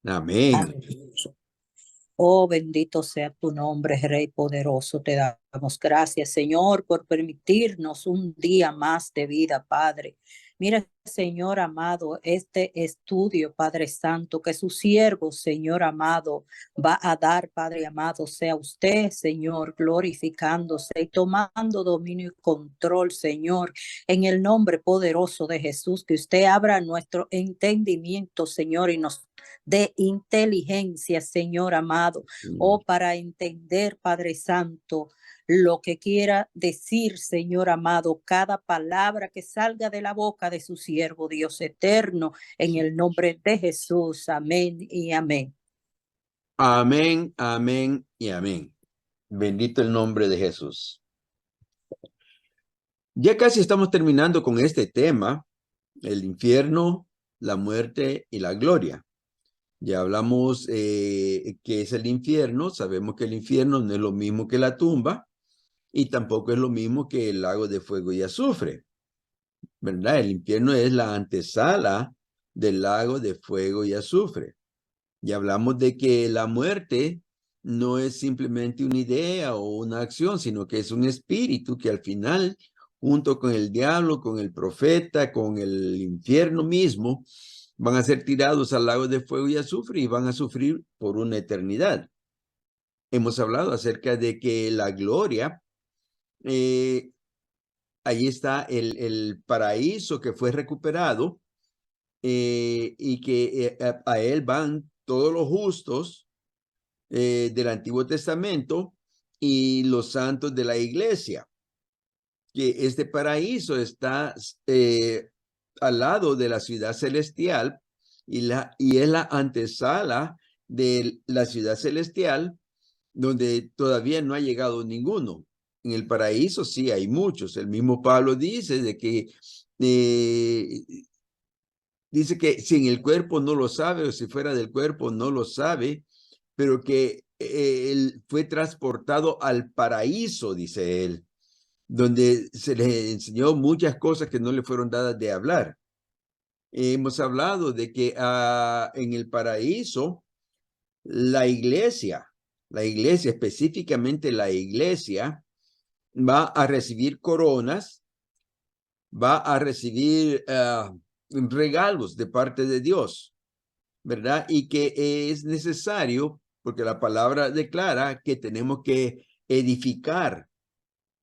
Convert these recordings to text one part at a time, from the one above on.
Amén. Amén. Oh, bendito sea tu nombre, Rey poderoso. Te damos gracias, Señor, por permitirnos un día más de vida, Padre. Mira, Señor amado, este estudio, Padre Santo, que su siervo, Señor amado, va a dar, Padre amado, sea usted, Señor, glorificándose y tomando dominio y control, Señor, en el nombre poderoso de Jesús, que usted abra nuestro entendimiento, Señor, y nos de inteligencia, Señor amado, o para entender, Padre Santo, lo que quiera decir, Señor amado, cada palabra que salga de la boca de su siervo, Dios eterno, en el nombre de Jesús. Amén y amén. Amén, amén y amén. Bendito el nombre de Jesús. Ya casi estamos terminando con este tema, el infierno, la muerte y la gloria. Ya hablamos qué es el infierno. Sabemos que el infierno no es lo mismo que la tumba y tampoco es lo mismo que el lago de fuego y azufre, ¿verdad? El infierno es la antesala del lago de fuego y azufre. Y hablamos de que la muerte no es simplemente una idea o una acción, sino que es un espíritu que al final, junto con el diablo, con el profeta, con el infierno mismo, van a ser tirados al lago de fuego y azufre y van a sufrir por una eternidad. Hemos hablado acerca de que la gloria, ahí está el paraíso que fue recuperado, y que a él van todos los justos del Antiguo Testamento y los santos de la iglesia, que este paraíso está al lado de la ciudad celestial y es la antesala de la ciudad celestial, donde todavía no ha llegado ninguno. En el paraíso sí hay muchos. El mismo Pablo dice de que eh, dice que si en el cuerpo no lo sabe o si fuera del cuerpo no lo sabe, pero que él fue transportado al paraíso, dice él, donde se le enseñó muchas cosas que no le fueron dadas de hablar. Hemos hablado de que en el paraíso, la iglesia, específicamente la iglesia, va a recibir coronas, va a recibir regalos de parte de Dios, ¿verdad? Y que es necesario, porque la palabra declara que tenemos que edificar,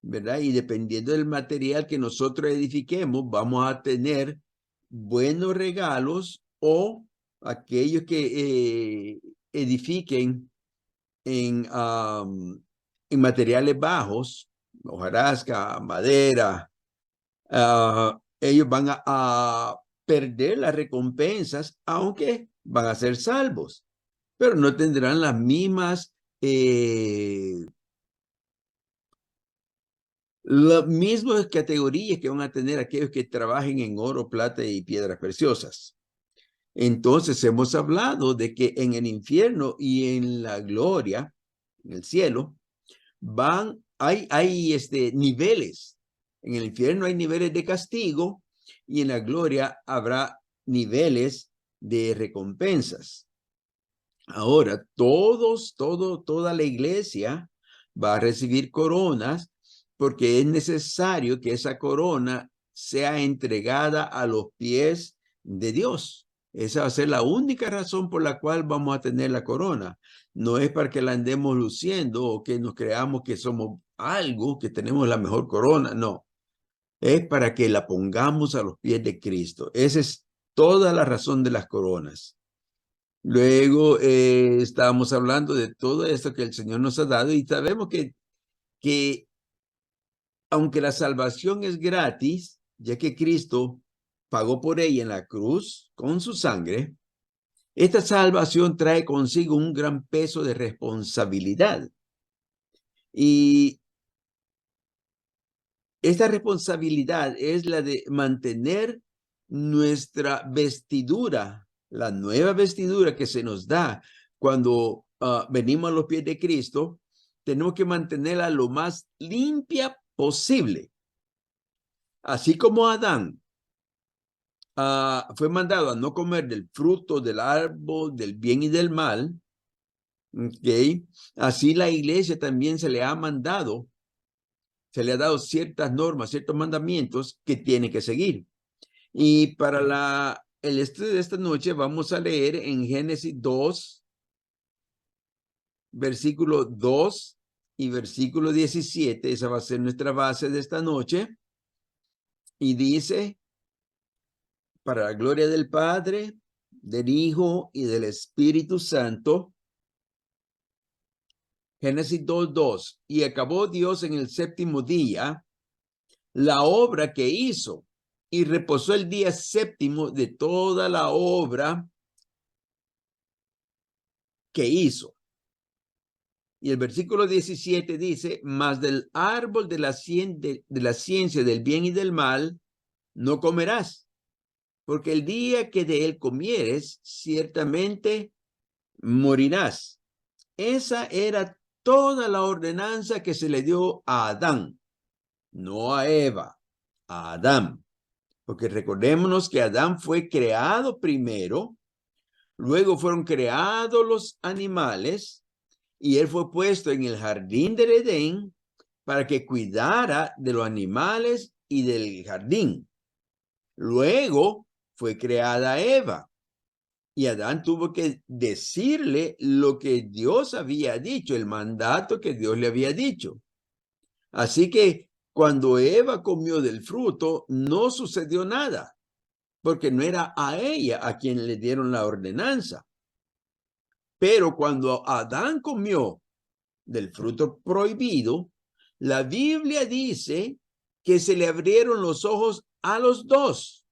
¿verdad? Y dependiendo del material que nosotros edifiquemos, vamos a tener buenos regalos o aquellos que edifiquen en, en materiales bajos, hojarasca, madera, ellos van a perder las recompensas, aunque van a ser salvos, pero no tendrán las mismas, las mismas categorías que van a tener aquellos que trabajen en oro, plata y piedras preciosas. Entonces hemos hablado de que en el infierno y en la gloria, en el cielo, hay niveles. En el infierno hay niveles de castigo y en la gloria habrá niveles de recompensas. Ahora, toda la iglesia va a recibir coronas porque es necesario que esa corona sea entregada a los pies de Dios. Esa va a ser la única razón por la cual vamos a tener la corona. No es para que la andemos luciendo o que nos creamos que somos algo, que tenemos la mejor corona. No, es para que la pongamos a los pies de Cristo. Esa es toda la razón de las coronas. Luego estábamos hablando de todo esto que el Señor nos ha dado y sabemos que aunque la salvación es gratis, ya que Cristo pagó por ella en la cruz con su sangre, esta salvación trae consigo un gran peso de responsabilidad. Y esta responsabilidad es la de mantener nuestra vestidura, la nueva vestidura que se nos da cuando venimos a los pies de Cristo. Tenemos que mantenerla lo más limpia posible. Así como Adán fue mandado a no comer del fruto del árbol del bien y del mal. Okay. Así la iglesia también se le ha mandado, se le ha dado ciertas normas, ciertos mandamientos que tiene que seguir. Y para el estudio de esta noche vamos a leer en Génesis 2, versículo 2 y versículo 17. Esa va a ser nuestra base de esta noche. Y dice, para la gloria del Padre, del Hijo y del Espíritu Santo. Génesis 2:2. Y acabó Dios en el séptimo día la obra que hizo, y reposó el día séptimo de toda la obra que hizo. Y el versículo 17 dice, mas del árbol de la ciencia del bien y del mal no comerás, porque el día que de él comieres, ciertamente morirás. Esa era toda la ordenanza que se le dio a Adán, no a Eva, a Adán. Porque recordémonos que Adán fue creado primero, luego fueron creados los animales, y él fue puesto en el jardín del Edén para que cuidara de los animales y del jardín. Luego fue creada Eva, y Adán tuvo que decirle lo que Dios había dicho, el mandato que Dios le había dicho. Así que cuando Eva comió del fruto, no sucedió nada, porque no era a ella a quien le dieron la ordenanza. Pero cuando Adán comió del fruto prohibido, la Biblia dice que se le abrieron los ojos a los dos,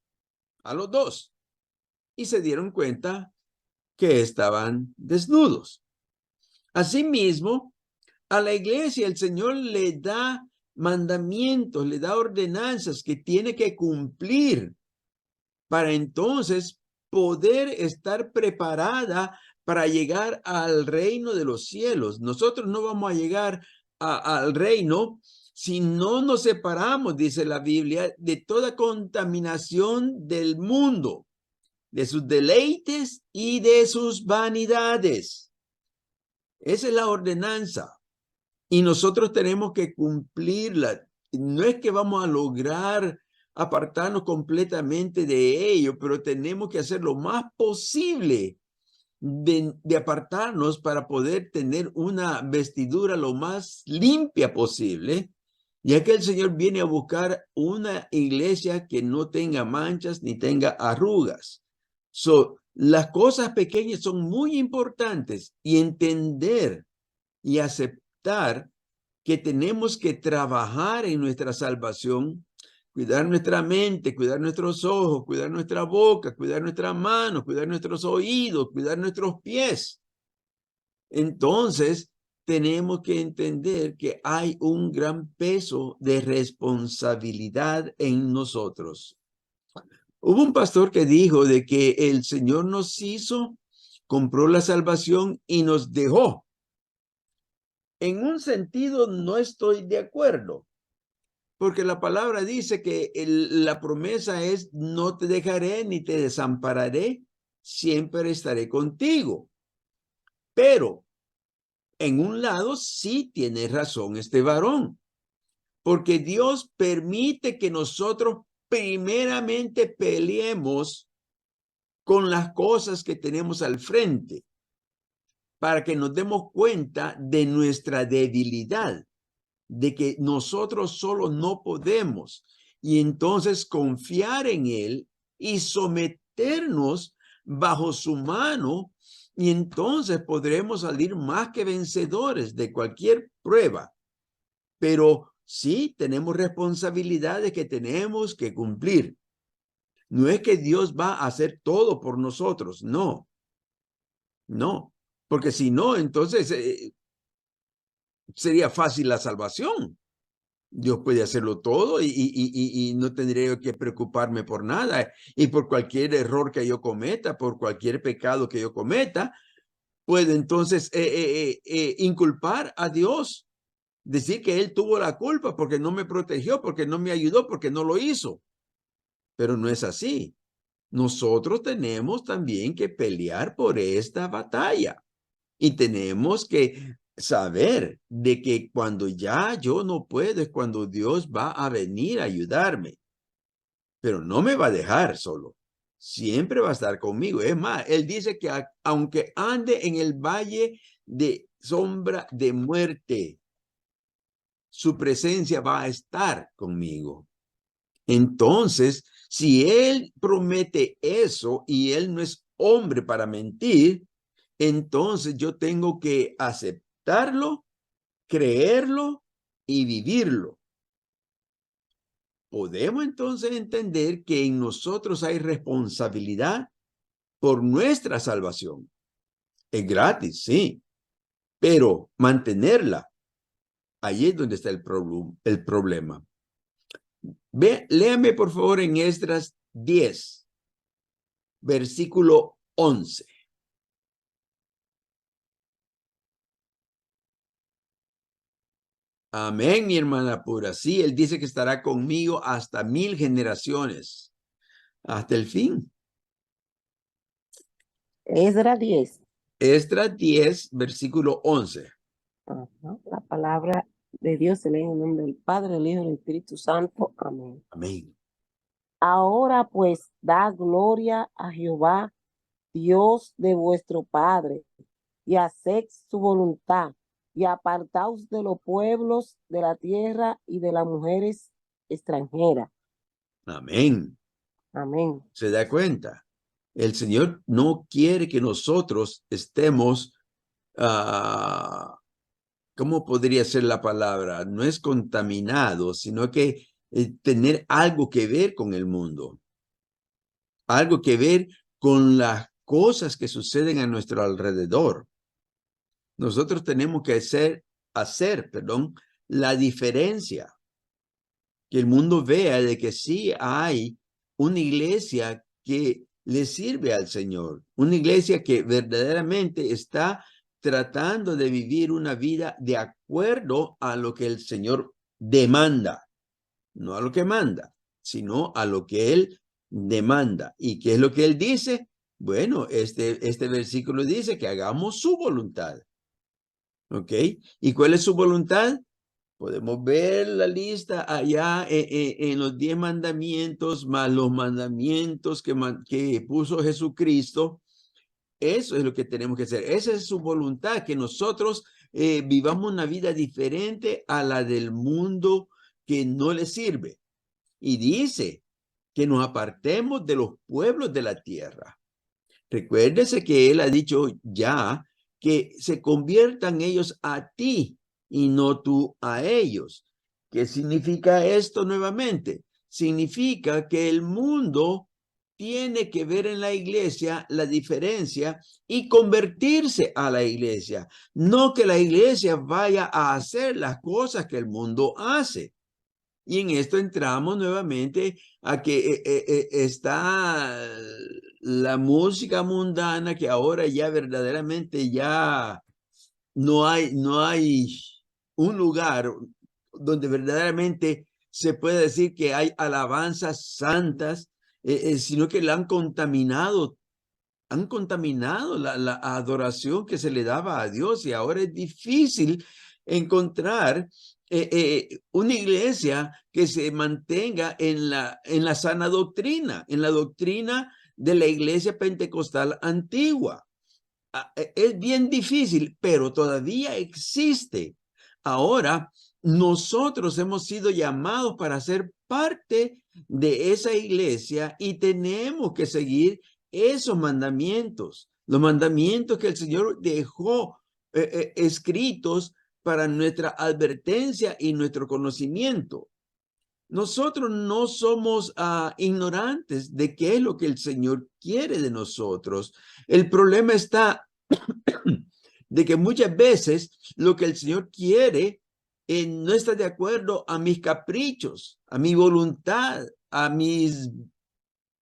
y se dieron cuenta que estaban desnudos. Asimismo, a la iglesia el Señor le da mandamientos, le da ordenanzas que tiene que cumplir para entonces poder estar preparada para llegar al reino de los cielos. Nosotros no vamos a llegar al reino si no nos separamos, dice la Biblia, de toda contaminación del mundo, de sus deleites y de sus vanidades. Esa es la ordenanza y nosotros tenemos que cumplirla. No es que vamos a lograr apartarnos completamente de ello, pero tenemos que hacer lo más posible de apartarnos para poder tener una vestidura lo más limpia posible, ya que el Señor viene a buscar una iglesia que no tenga manchas ni tenga arrugas. Las cosas pequeñas son muy importantes y entender y aceptar que tenemos que trabajar en nuestra salvación, cuidar nuestra mente, cuidar nuestros ojos, cuidar nuestra boca, cuidar nuestras manos, cuidar nuestros oídos, cuidar nuestros pies. Entonces, tenemos que entender que hay un gran peso de responsabilidad en nosotros. Hubo un pastor que dijo de que el Señor nos hizo, compró la salvación y nos dejó. En un sentido no estoy de acuerdo, porque la palabra dice que la promesa es no te dejaré ni te desampararé, siempre estaré contigo. Pero en un lado sí tiene razón este varón, porque Dios permite que nosotros primeramente peleemos con las cosas que tenemos al frente, para que nos demos cuenta de nuestra debilidad, de que nosotros solo no podemos, y entonces confiar en Él y someternos bajo su mano, y entonces podremos salir más que vencedores de cualquier prueba. Pero sí tenemos responsabilidades que tenemos que cumplir. No es que Dios va a hacer todo por nosotros, no. No, porque si no, entonces sería fácil la salvación. Dios puede hacerlo todo y no tendría que preocuparme por nada. Y por cualquier error que yo cometa, por cualquier pecado que yo cometa, puedo entonces inculpar a Dios. Decir que Él tuvo la culpa porque no me protegió, porque no me ayudó, porque no lo hizo. Pero no es así. nosotros tenemos también que pelear por esta batalla. Y tenemos que saber de que cuando ya yo no puedo es cuando Dios va a venir a ayudarme. Pero no me va a dejar solo. Siempre va a estar conmigo. Es más, Él dice que aunque ande en el valle de sombra de muerte, su presencia va a estar conmigo. Entonces, si Él promete eso y Él no es hombre para mentir, entonces yo tengo que aceptarlo, creerlo y vivirlo. Podemos entonces entender que en nosotros hay responsabilidad por nuestra salvación. Es gratis, sí, pero mantenerla, ahí es donde está el problema. Léame por favor en Esdras 10, versículo 11. Amén, mi hermana pura. Sí, Él dice que estará conmigo hasta 1000 generaciones, hasta el fin. Esdras 10. Esdras 10, versículo 11. La palabra de Dios se lee en el nombre del Padre, del Hijo y del Espíritu Santo. Amén. Amén. Ahora pues da gloria a Jehová, Dios de vuestro Padre, y haced su voluntad, y apartaos de los pueblos de la tierra y de las mujeres extranjeras. Amén. Amén. ¿Se da cuenta? El Señor no quiere que nosotros estemos, ¿cómo podría ser la palabra? No es contaminado, sino que tener algo que ver con el mundo, algo que ver con las cosas que suceden a nuestro alrededor. Nosotros tenemos que hacer, la diferencia. Que el mundo vea de que sí hay una iglesia que le sirve al Señor, una iglesia que verdaderamente está tratando de vivir una vida de acuerdo a lo que el Señor demanda, no a lo que manda, sino a lo que Él demanda. ¿Y qué es lo que Él dice? Bueno, este versículo dice que hagamos su voluntad. ¿Ok? ¿Y cuál es su voluntad? Podemos ver la lista allá en los 10 mandamientos, más los mandamientos que puso Jesucristo. Eso es lo que tenemos que hacer. Esa es su voluntad, que nosotros vivamos una vida diferente a la del mundo que no le sirve. Y dice que nos apartemos de los pueblos de la tierra. Recuérdese que Él ha dicho ya que se conviertan ellos a ti y no tú a ellos. ¿Qué significa esto nuevamente? Significa que el mundo tiene que ver en la iglesia la diferencia y convertirse a la iglesia. No que la iglesia vaya a hacer las cosas que el mundo hace. Y en esto entramos nuevamente a que está la música mundana, que ahora ya verdaderamente ya no hay un lugar donde verdaderamente se puede decir que hay alabanzas santas, sino que la han contaminado la adoración que se le daba a Dios, y ahora es difícil encontrar una iglesia que se mantenga en la sana doctrina, en la doctrina de la iglesia pentecostal antigua. Es bien difícil, pero todavía existe. Ahora, nosotros hemos sido llamados para ser parte de esa iglesia y tenemos que seguir esos mandamientos, los mandamientos que el Señor dejó escritos para nuestra advertencia y nuestro conocimiento. Nosotros no somos ignorantes de qué es lo que el Señor quiere de nosotros. El problema está de que muchas veces lo que el Señor quiere no está de acuerdo a mis caprichos, a mi voluntad, a mis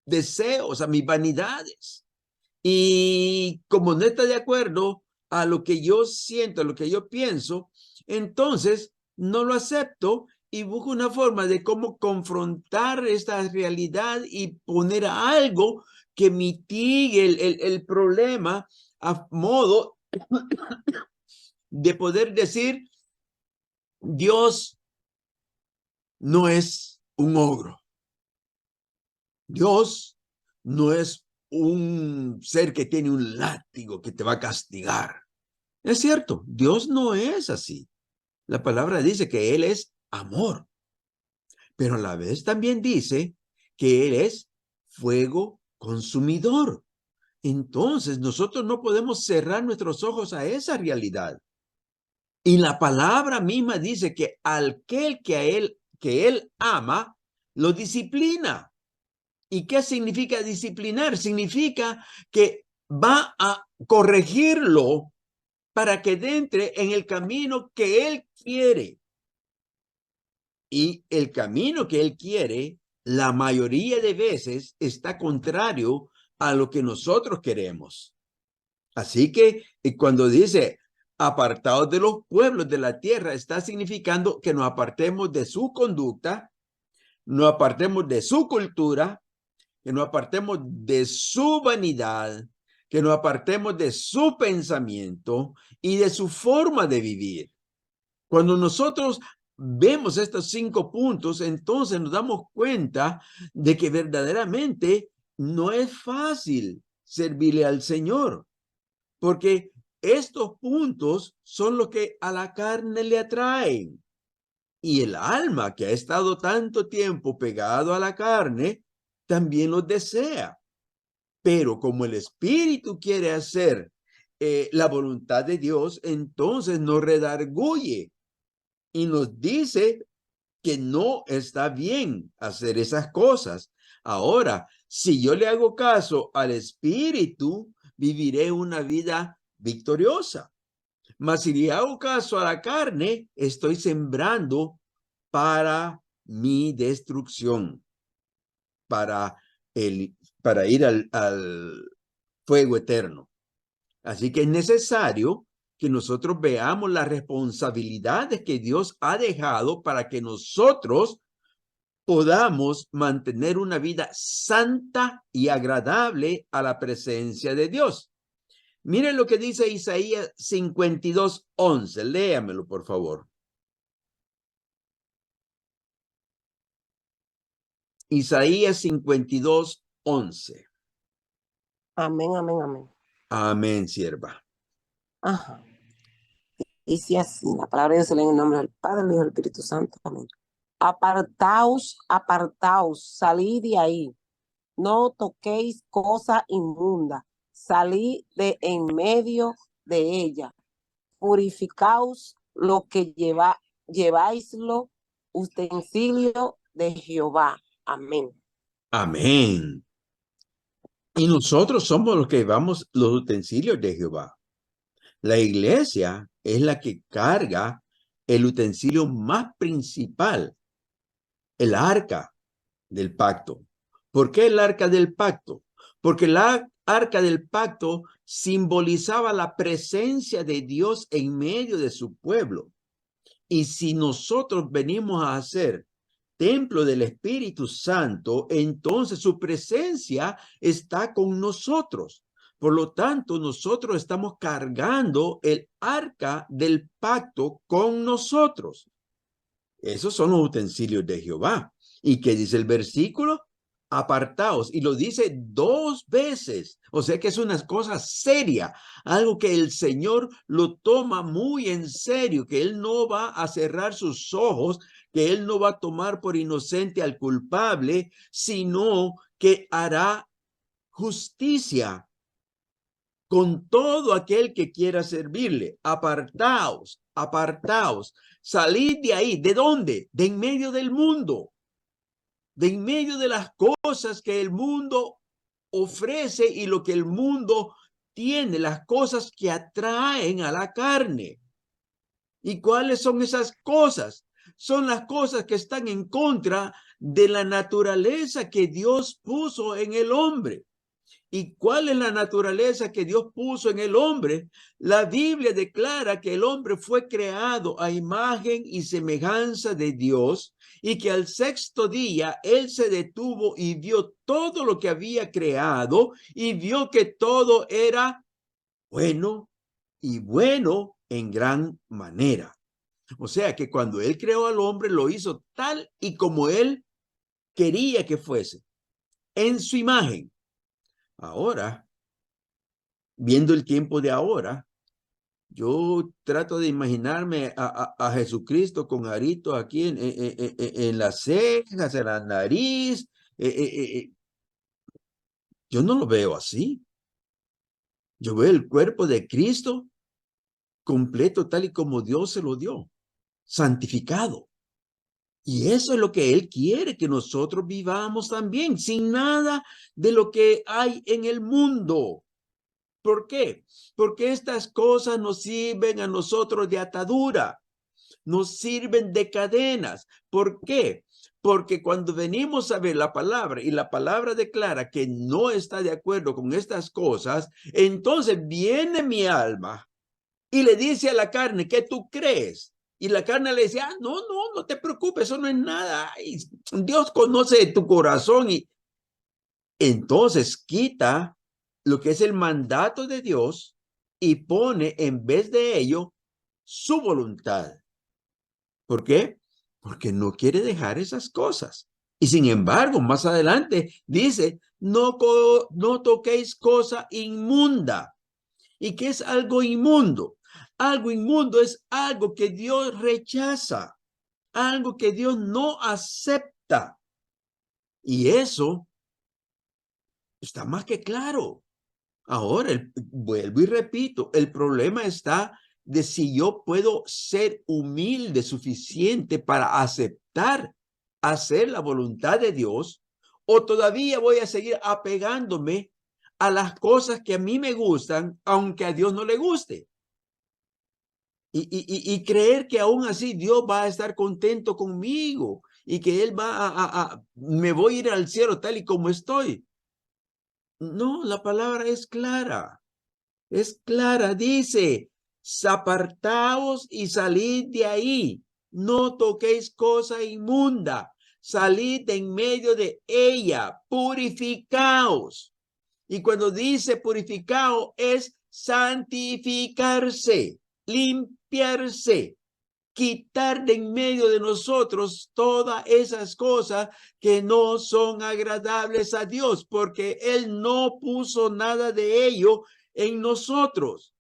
deseos, a mis vanidades. Y como no está de acuerdo a lo que yo siento, a lo que yo pienso, entonces no lo acepto y busca una forma de cómo confrontar esta realidad y poner algo que mitigue el problema a modo de poder decir, Dios no es un ogro. Dios no es un ser que tiene un látigo que te va a castigar. Es cierto, Dios no es así. La palabra dice que Él es amor, pero a la vez también dice que Él es fuego consumidor. Entonces nosotros no podemos cerrar nuestros ojos a esa realidad. Y la palabra misma dice que aquel que él ama, lo disciplina. ¿Y qué significa disciplinar? Significa que va a corregirlo para que entre en el camino que él quiere. Y el camino que él quiere, la mayoría de veces, está contrario a lo que nosotros queremos. Así que cuando dice apartados de los pueblos de la tierra, está significando que nos apartemos de su conducta, nos apartemos de su cultura, que nos apartemos de su vanidad, que nos apartemos de su pensamiento y de su forma de vivir. Cuando nosotros vemos estos 5 puntos, entonces nos damos cuenta de que verdaderamente no es fácil servirle al Señor, porque estos puntos son los que a la carne le atraen. Y el alma que ha estado tanto tiempo pegado a la carne, también los desea. Pero como el Espíritu quiere hacer la voluntad de Dios, entonces nos redarguye y nos dice que no está bien hacer esas cosas. Ahora, si yo le hago caso al Espíritu, viviré una vida victoriosa. Mas si le hago caso a la carne, estoy sembrando para mi destrucción, para ir al fuego eterno. Así que es necesario que nosotros veamos las responsabilidades que Dios ha dejado para que nosotros podamos mantener una vida santa y agradable a la presencia de Dios. Miren lo que dice Isaías 52:11. Léamelo, por favor. Isaías 52:11. Amén, amén, amén. Amén, sierva. Ajá. Dice así, la palabra de Dios se lee en el nombre del Padre, del Hijo y del Espíritu Santo. Amén. Apartaos, apartaos, salid de ahí. No toquéis cosa inmunda. Salid de en medio de ella. Purificaos lo que lleváislo, utensilio de Jehová. Amén. Amén. Y nosotros somos los que llevamos los utensilios de Jehová. La iglesia es la que carga el utensilio más principal, el arca del pacto. ¿Por qué el arca del pacto? Porque la arca del pacto simbolizaba la presencia de Dios en medio de su pueblo. Y si nosotros venimos a hacer templo del Espíritu Santo, entonces su presencia está con nosotros. Por lo tanto, nosotros estamos cargando el arca del pacto con nosotros. Esos son los utensilios de Jehová. ¿Y qué dice el versículo? Apartaos. Y lo dice 2 veces. O sea que es una cosa seria. Algo que el Señor lo toma muy en serio. Que Él no va a cerrar sus ojos. Que Él no va a tomar por inocente al culpable. Sino que hará justicia con todo aquel que quiera servirle. Apartaos, apartaos. Salid de ahí. ¿De dónde? De en medio del mundo. De en medio de las cosas que el mundo ofrece y lo que el mundo tiene, las cosas que atraen a la carne. ¿Y cuáles son esas cosas? Son las cosas que están en contra de la naturaleza que Dios puso en el hombre. ¿Y cuál es la naturaleza que Dios puso en el hombre? La Biblia declara que el hombre fue creado a imagen y semejanza de Dios y que al sexto día él se detuvo y vio todo lo que había creado y vio que todo era bueno y bueno en gran manera. O sea que cuando él creó al hombre lo hizo tal y como él quería que fuese, en su imagen. Ahora, viendo el tiempo de ahora, yo trato de imaginarme a Jesucristo con aritos aquí en las cejas, en la nariz. Yo no lo veo así. Yo veo el cuerpo de Cristo completo tal y como Dios se lo dio, santificado. Y eso es lo que Él quiere, que nosotros vivamos también, sin nada de lo que hay en el mundo. ¿Por qué? Porque estas cosas nos sirven a nosotros de atadura, nos sirven de cadenas. ¿Por qué? Porque cuando venimos a ver la palabra y la palabra declara que no está de acuerdo con estas cosas, entonces viene mi alma y le dice a la carne, ¿qué tú crees? Y la carne le dice, no te preocupes, eso no es nada. Ay, Dios conoce tu corazón y entonces quita lo que es el mandato de Dios y pone en vez de ello su voluntad. ¿Por qué? Porque no quiere dejar esas cosas. Y sin embargo, más adelante dice, no toquéis cosa inmunda. ¿Y qué es algo inmundo? Algo inmundo es algo que Dios rechaza, algo que Dios no acepta. Y eso está más que claro. Ahora, vuelvo y repito, el problema está de si yo puedo ser humilde suficiente para aceptar hacer la voluntad de Dios o todavía voy a seguir apegándome a las cosas que a mí me gustan, aunque a Dios no le guste. Y creer que aún así Dios va a estar contento conmigo y que Él va me voy a ir al cielo tal y como estoy. No, la palabra es clara. Es clara, dice, apartaos y salid de ahí. No toquéis cosa inmunda. Salid de en medio de ella. Purificaos. Y cuando dice purificado es santificarse, limpiarse, quitar de en medio de nosotros todas esas cosas que no son agradables a Dios, porque Él no puso nada de ello en nosotros.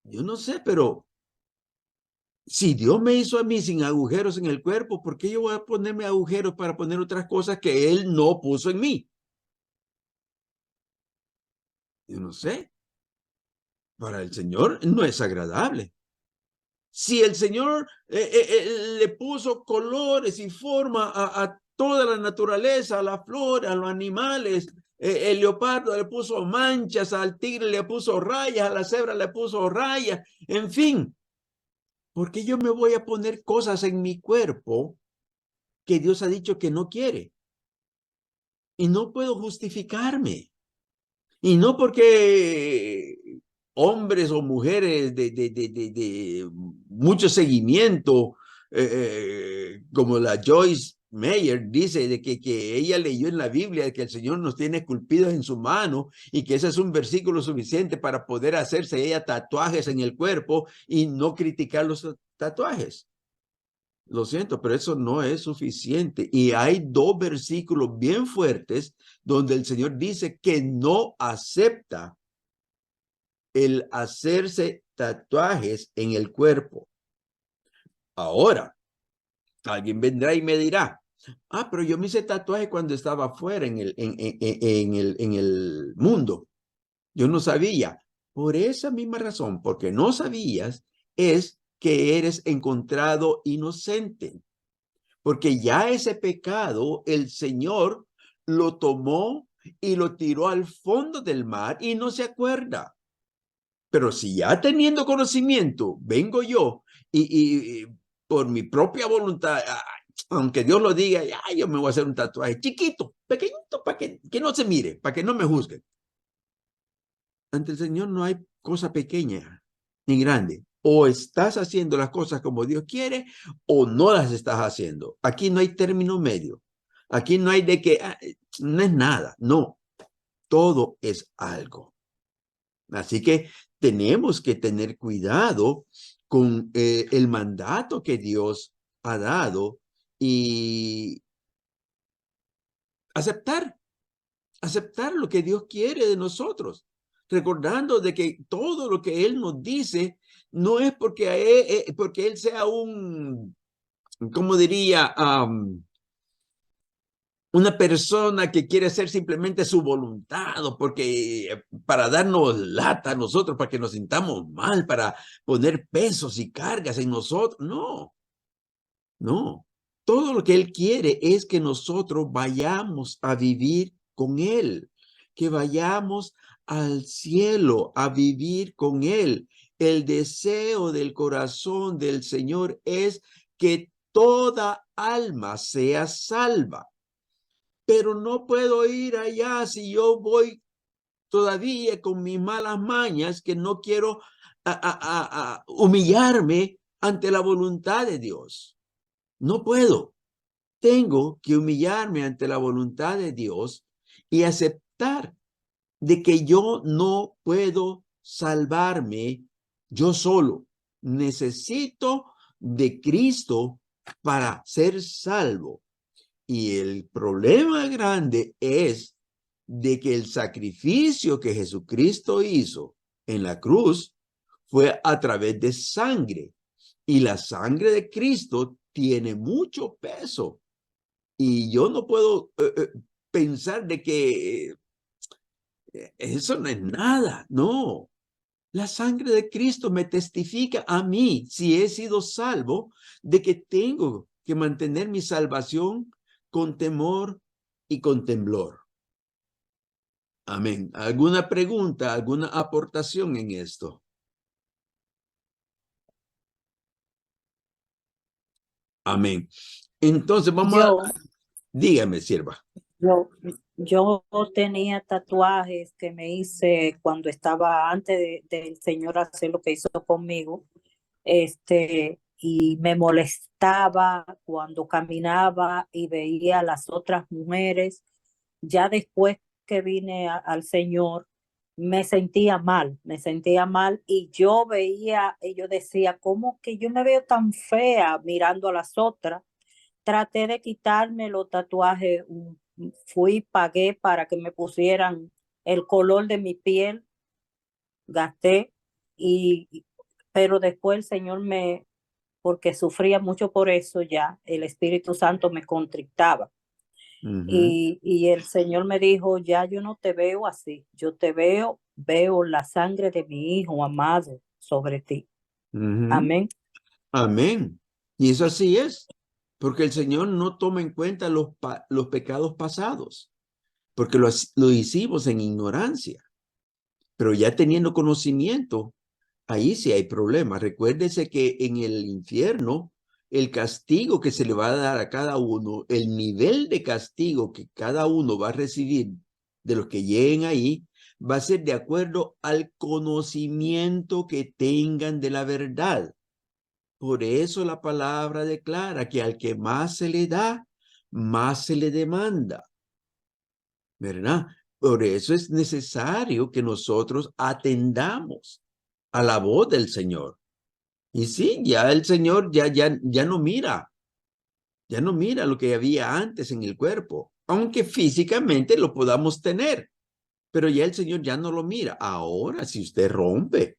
Yo no sé, pero si Dios me hizo a mí sin agujeros en el cuerpo, ¿por qué yo voy a ponerme agujeros para poner otras cosas que Él no puso en mí? Yo no sé. Para el Señor no es agradable. Si el Señor le puso colores y forma a toda la naturaleza, a la flora, a los animales, el leopardo le puso manchas, al tigre le puso rayas, a la cebra le puso rayas, en fin. ¿Por qué yo me voy a poner cosas en mi cuerpo que Dios ha dicho que no quiere? Y no puedo justificarme. Y no porque hombres o mujeres de mucho seguimiento, como la Joyce Meyer dice de que ella leyó en la Biblia que el Señor nos tiene esculpidos en su mano y que ese es un versículo suficiente para poder hacerse ella tatuajes en el cuerpo y no criticar los tatuajes. Lo siento, pero eso no es suficiente. Y hay dos versículos bien fuertes donde el Señor dice que no acepta el hacerse tatuajes en el cuerpo. Ahora, alguien vendrá y me dirá, pero yo me hice tatuaje cuando estaba afuera en el mundo. Yo no sabía. Por esa misma razón, porque no sabías, es que eres encontrado inocente. Porque ya ese pecado, el Señor lo tomó y lo tiró al fondo del mar y no se acuerda. Pero si ya teniendo conocimiento, vengo yo y por mi propia voluntad, aunque Dios lo diga, ya, yo me voy a hacer un tatuaje chiquito, pequeñito, para que no se mire, para que no me juzguen. Ante el Señor no hay cosa pequeña ni grande. O estás haciendo las cosas como Dios quiere o no las estás haciendo. Aquí no hay término medio. Aquí no hay de que no es nada. No, todo es algo. Así que tenemos que tener cuidado con el mandato que Dios ha dado y aceptar lo que Dios quiere de nosotros, recordando de que todo lo que Él nos dice no es porque Él sea un, ¿cómo diría? Una persona que quiere hacer simplemente su voluntad, o porque para darnos lata a nosotros, para que nos sintamos mal, para poner pesos y cargas en nosotros. No, no. Todo lo que Él quiere es que nosotros vayamos a vivir con Él, que vayamos al cielo a vivir con Él. El deseo del corazón del Señor es que toda alma sea salva. Pero no puedo ir allá si yo voy todavía con mis malas mañas, que no quiero humillarme ante la voluntad de Dios. No puedo. Tengo que humillarme ante la voluntad de Dios y aceptar de que yo no puedo salvarme yo solo. Necesito de Cristo para ser salvo. Y el problema grande es de que el sacrificio que Jesucristo hizo en la cruz fue a través de sangre. Y la sangre de Cristo tiene mucho peso. Y yo no puedo pensar de que eso no es nada. No. La sangre de Cristo me testifica a mí, si he sido salvo, de que tengo que mantener mi salvación con temor y con temblor. Amén. ¿Alguna pregunta, alguna aportación en esto? Amén. Entonces dígame, sierva. Yo tenía tatuajes que me hice cuando estaba antes del Señor hacer lo que hizo conmigo, y me molestaba cuando caminaba y veía a las otras mujeres. Ya después que vine al Señor, me sentía mal y yo veía, y yo decía, ¿cómo que yo me veo tan fea mirando a las otras? Traté de quitarme los tatuajes, fui, pagué para que me pusieran el color de mi piel, gasté, pero después el Señor porque sufría mucho por eso ya, el Espíritu Santo me contrictaba. Y el Señor me dijo, ya yo no te veo así, yo te veo la sangre de mi Hijo amado sobre ti. Amén. Amén. Y eso así es, porque el Señor no toma en cuenta los pecados pasados, porque lo hicimos en ignorancia, pero ya teniendo conocimiento, ahí sí hay problemas. Recuérdese que en el infierno, el castigo que se le va a dar a cada uno, el nivel de castigo que cada uno va a recibir de los que lleguen ahí, va a ser de acuerdo al conocimiento que tengan de la verdad. Por eso la palabra declara que al que más se le da, más se le demanda. ¿Verdad? Por eso es necesario que nosotros atendamos a la voz del Señor. Y sí, ya el Señor ya no mira lo que había antes en el cuerpo, aunque físicamente lo podamos tener, pero ya el Señor ya no lo mira. Ahora, si usted rompe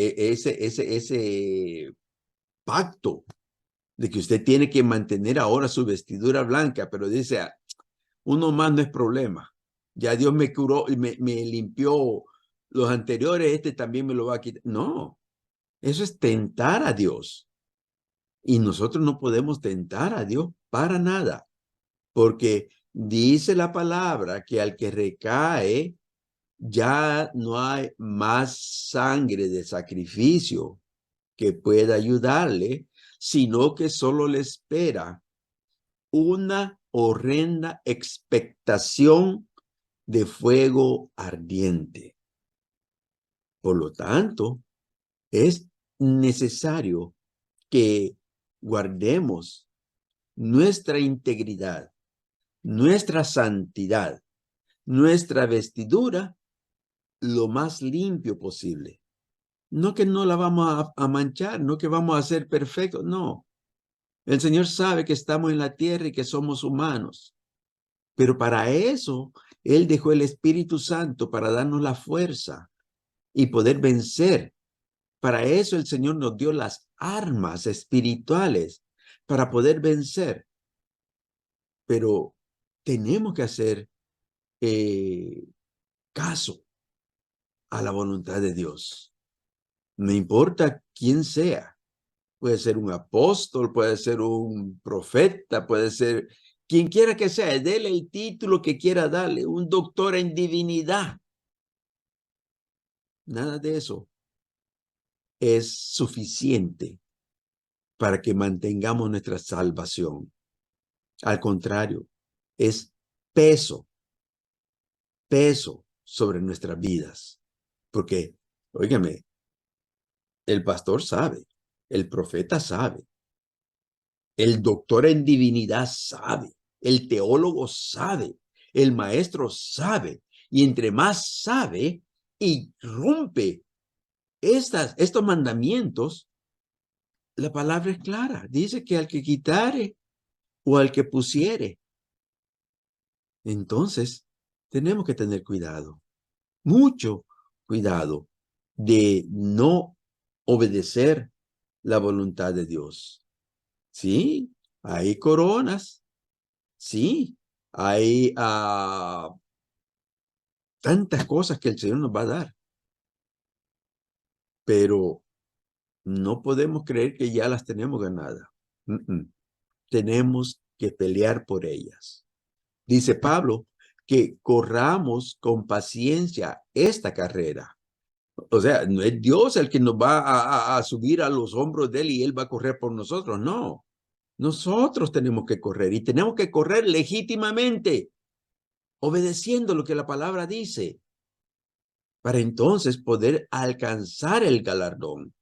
ese pacto de que usted tiene que mantener ahora su vestidura blanca, pero dice, uno más no es problema. Ya Dios me curó y me limpió los anteriores, este también me lo va a quitar. No, eso es tentar a Dios. Y nosotros no podemos tentar a Dios para nada, porque dice la palabra que al que recae, ya no hay más sangre de sacrificio que pueda ayudarle, sino que solo le espera una horrenda expectación de fuego ardiente. Por lo tanto, es necesario que guardemos nuestra integridad, nuestra santidad, nuestra vestidura lo más limpio posible. No que no la vamos a manchar, no que vamos a ser perfectos, no. El Señor sabe que estamos en la tierra y que somos humanos. Pero para eso, Él dejó el Espíritu Santo para darnos la fuerza y poder vencer. Para eso el Señor nos dio las armas espirituales para poder vencer. Pero tenemos que hacer caso a la voluntad de Dios. No importa quién sea. Puede ser un apóstol, puede ser un profeta, puede ser quien quiera que sea. Dele el título que quiera darle, un doctor en divinidad. Nada de eso es suficiente para que mantengamos nuestra salvación. Al contrario, es peso sobre nuestras vidas. Porque, óigame, el pastor sabe, el profeta sabe, el doctor en divinidad sabe, el teólogo sabe, el maestro sabe, y entre más sabe y rompe estos mandamientos, la palabra es clara. Dice que al que quitare o al que pusiere. Entonces, tenemos que tener cuidado, mucho cuidado de no obedecer la voluntad de Dios. Sí, hay coronas. Sí, hay tantas cosas que el Señor nos va a dar. Pero no podemos creer que ya las tenemos ganadas. Tenemos que pelear por ellas. Dice Pablo que corramos con paciencia esta carrera. O sea, no es Dios el que nos va a subir a los hombros de él y él va a correr por nosotros. No, nosotros tenemos que correr y tenemos que correr legítimamente, obedeciendo lo que la palabra dice, para entonces poder alcanzar el galardón.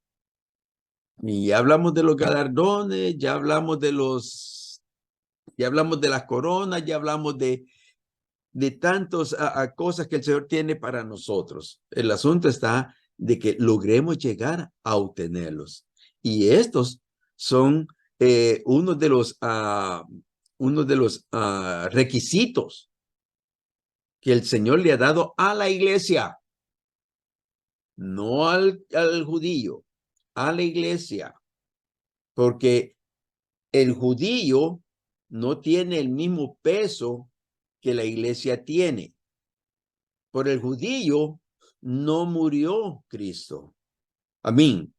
Y ya hablamos de los galardones, ya hablamos de las coronas, ya hablamos de tantas cosas que el Señor tiene para nosotros. El asunto está de que logremos llegar a obtenerlos. Y estos son uno de los requisitos que el Señor le ha dado a la iglesia, no al judío, a la iglesia, porque el judío no tiene el mismo peso que la iglesia tiene. Por el judío no murió Cristo. Amén.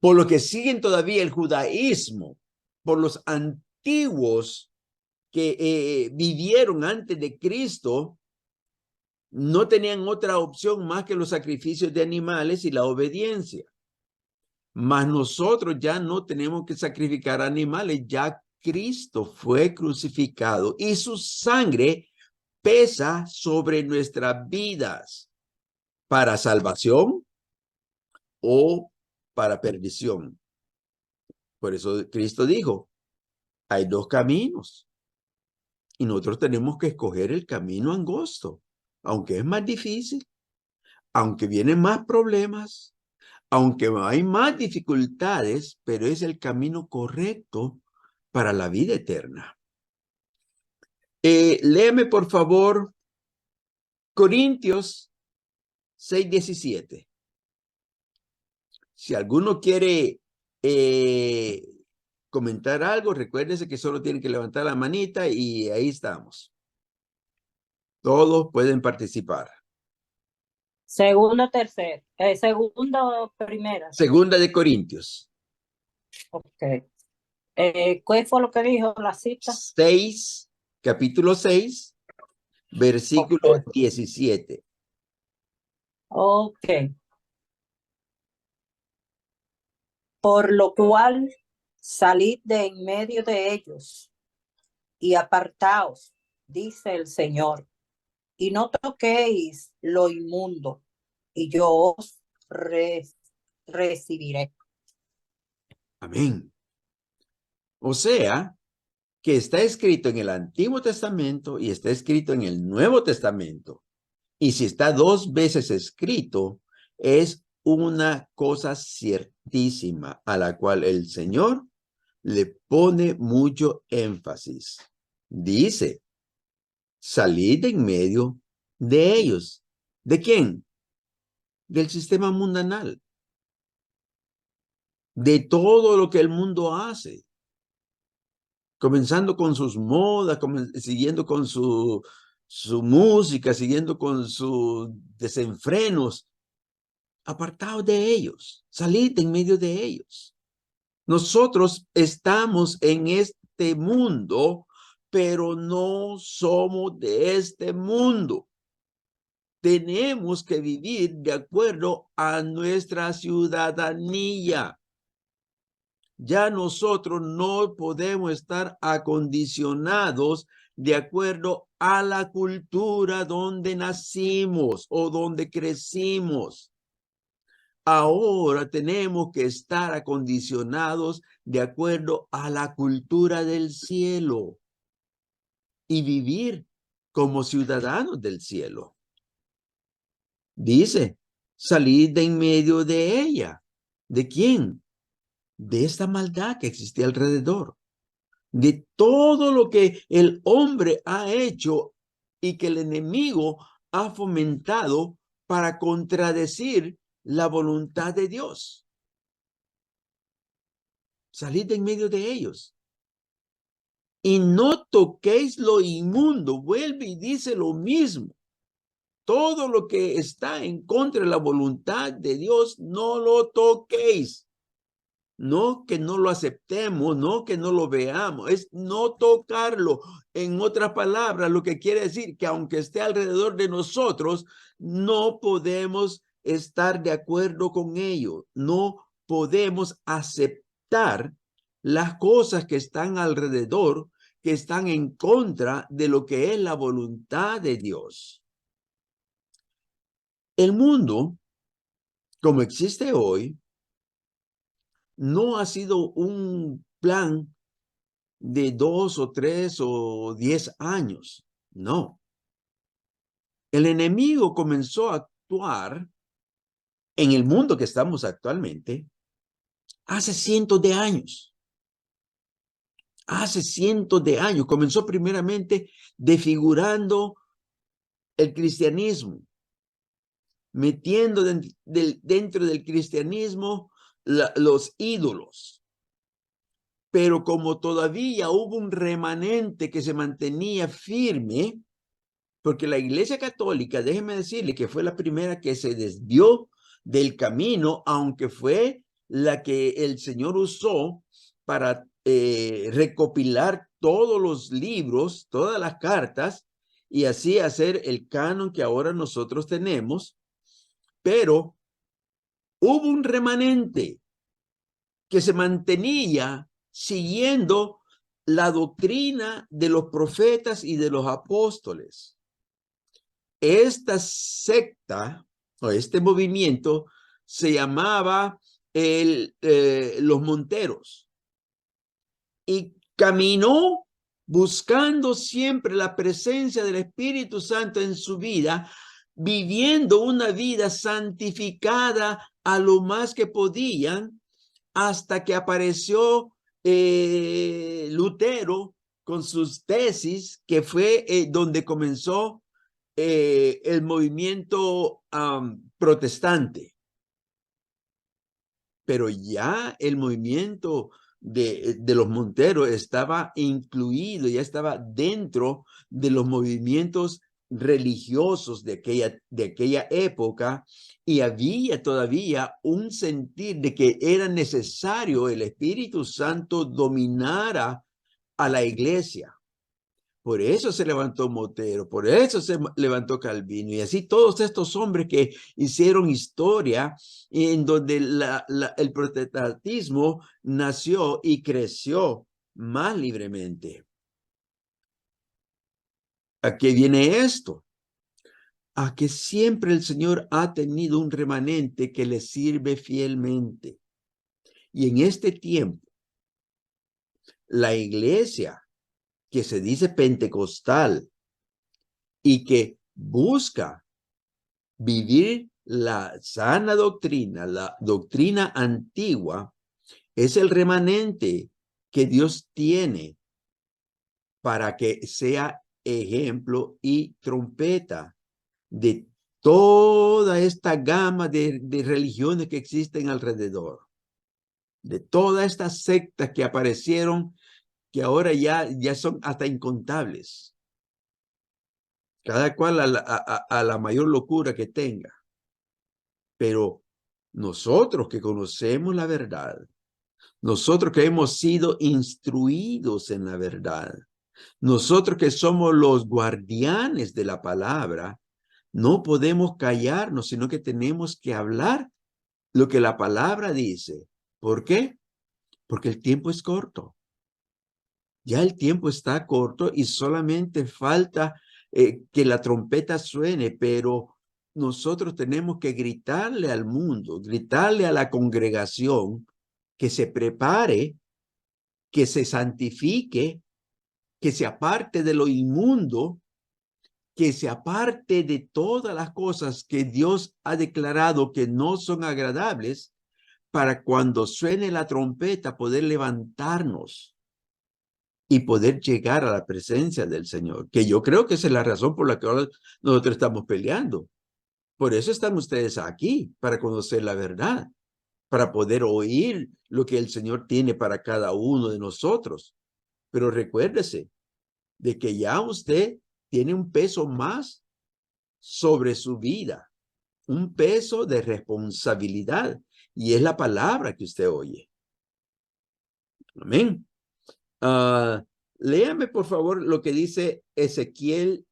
Por lo que siguen todavía el judaísmo, por los antiguos que vivieron antes de Cristo, no tenían otra opción más que los sacrificios de animales y la obediencia. Mas nosotros ya no tenemos que sacrificar animales, ya Cristo fue crucificado y su sangre pesa sobre nuestras vidas para salvación o para perdición. Por eso Cristo dijo, hay dos caminos y nosotros tenemos que escoger el camino angosto, aunque es más difícil, aunque vienen más problemas, aunque hay más dificultades, pero es el camino correcto para la vida eterna. Léeme, por favor, Corintios 6:17. Si alguno quiere comentar algo, recuérdese que solo tienen que levantar la manita y ahí estamos. Todos pueden participar. Segundo, tercero. Segundo, primera. Segunda de Corintios. Ok. ¿Cuál fue lo que dijo la cita? Capítulo 6, versículo 17. Ok. Por lo cual salid de en medio de ellos y apartaos, dice el Señor, y no toquéis lo inmundo, y yo os recibiré. Amén. O sea, que está escrito en el Antiguo Testamento y está escrito en el Nuevo Testamento. Y si está 2 veces escrito, es una cosa ciertísima a la cual el Señor le pone mucho énfasis. Dice, salid en medio de ellos. ¿De quién? Del sistema mundanal. De todo lo que el mundo hace. Comenzando con sus modas, siguiendo con su música, siguiendo con sus desenfrenos. Apartaos de ellos, salid en medio de ellos. Nosotros estamos en este mundo, pero no somos de este mundo. Tenemos que vivir de acuerdo a nuestra ciudadanía. Ya nosotros no podemos estar acondicionados de acuerdo a la cultura donde nacimos o donde crecimos. Ahora tenemos que estar acondicionados de acuerdo a la cultura del cielo y vivir como ciudadanos del cielo. Dice, salid de en medio de ella. ¿De quién? De esta maldad que existe alrededor. De todo lo que el hombre ha hecho y que el enemigo ha fomentado para contradecir la voluntad de Dios. Salid de en medio de ellos. Y no toquéis lo inmundo. Vuelve y dice lo mismo. Todo lo que está en contra de la voluntad de Dios, no lo toquéis. No que no lo aceptemos, no que no lo veamos, es no tocarlo. En otras palabras, lo que quiere decir que aunque esté alrededor de nosotros, no podemos estar de acuerdo con ello. No podemos aceptar las cosas que están alrededor, que están en contra de lo que es la voluntad de Dios. El mundo, como existe hoy, no ha sido un plan de 2 o 3 o 10 años. No. El enemigo comenzó a actuar en el mundo que estamos actualmente hace cientos de años. Hace cientos de años. Comenzó primeramente desfigurando el cristianismo, metiendo dentro del cristianismo los ídolos. Pero como todavía hubo un remanente que se mantenía firme, porque la Iglesia Católica, déjeme decirle que fue la primera que se desvió del camino, aunque fue la que el Señor usó para recopilar todos los libros, todas las cartas, y así hacer el canon que ahora nosotros tenemos. Pero hubo un remanente que se mantenía siguiendo la doctrina de los profetas y de los apóstoles. Esta secta o este movimiento se llamaba los Monteros y caminó buscando siempre la presencia del Espíritu Santo en su vida, viviendo una vida santificada a lo más que podían, hasta que apareció Lutero con sus tesis, que fue donde comenzó el movimiento protestante. Pero ya el movimiento de los Monteros estaba incluido, ya estaba dentro de los movimientos religiosos de aquella época, y había todavía un sentir de que era necesario el Espíritu Santo dominara a la iglesia, Por eso se levantó Motero, por eso se levantó Calvino, y así todos estos hombres que hicieron historia en donde el protestantismo nació y creció más libremente. ¿A qué viene esto? A que siempre el Señor ha tenido un remanente que le sirve fielmente. Y en este tiempo, la iglesia que se dice pentecostal y que busca vivir la sana doctrina, la doctrina antigua, es el remanente que Dios tiene para que sea ejemplo y trompeta de toda esta gama de religiones que existen alrededor, de todas estas sectas que aparecieron, que ahora ya son hasta incontables, cada cual a la mayor locura que tenga. Pero nosotros que conocemos la verdad, nosotros que hemos sido instruidos en la verdad, nosotros que somos los guardianes de la palabra, no podemos callarnos, sino que tenemos que hablar lo que la palabra dice. ¿Por qué? Porque el tiempo es corto. Ya el tiempo está corto y solamente falta que la trompeta suene, pero nosotros tenemos que gritarle al mundo, gritarle a la congregación que se prepare, que se santifique, que se aparte de lo inmundo, que se aparte de todas las cosas que Dios ha declarado que no son agradables, para cuando suene la trompeta poder levantarnos y poder llegar a la presencia del Señor, que yo creo que esa es la razón por la que ahora nosotros estamos peleando. Por eso están ustedes aquí, para conocer la verdad, para poder oír lo que el Señor tiene para cada uno de nosotros. Pero recuérdese de que ya usted tiene un peso más sobre su vida, un peso de responsabilidad, y es la palabra que usted oye. Amén. Léame, por favor, lo que dice Ezequiel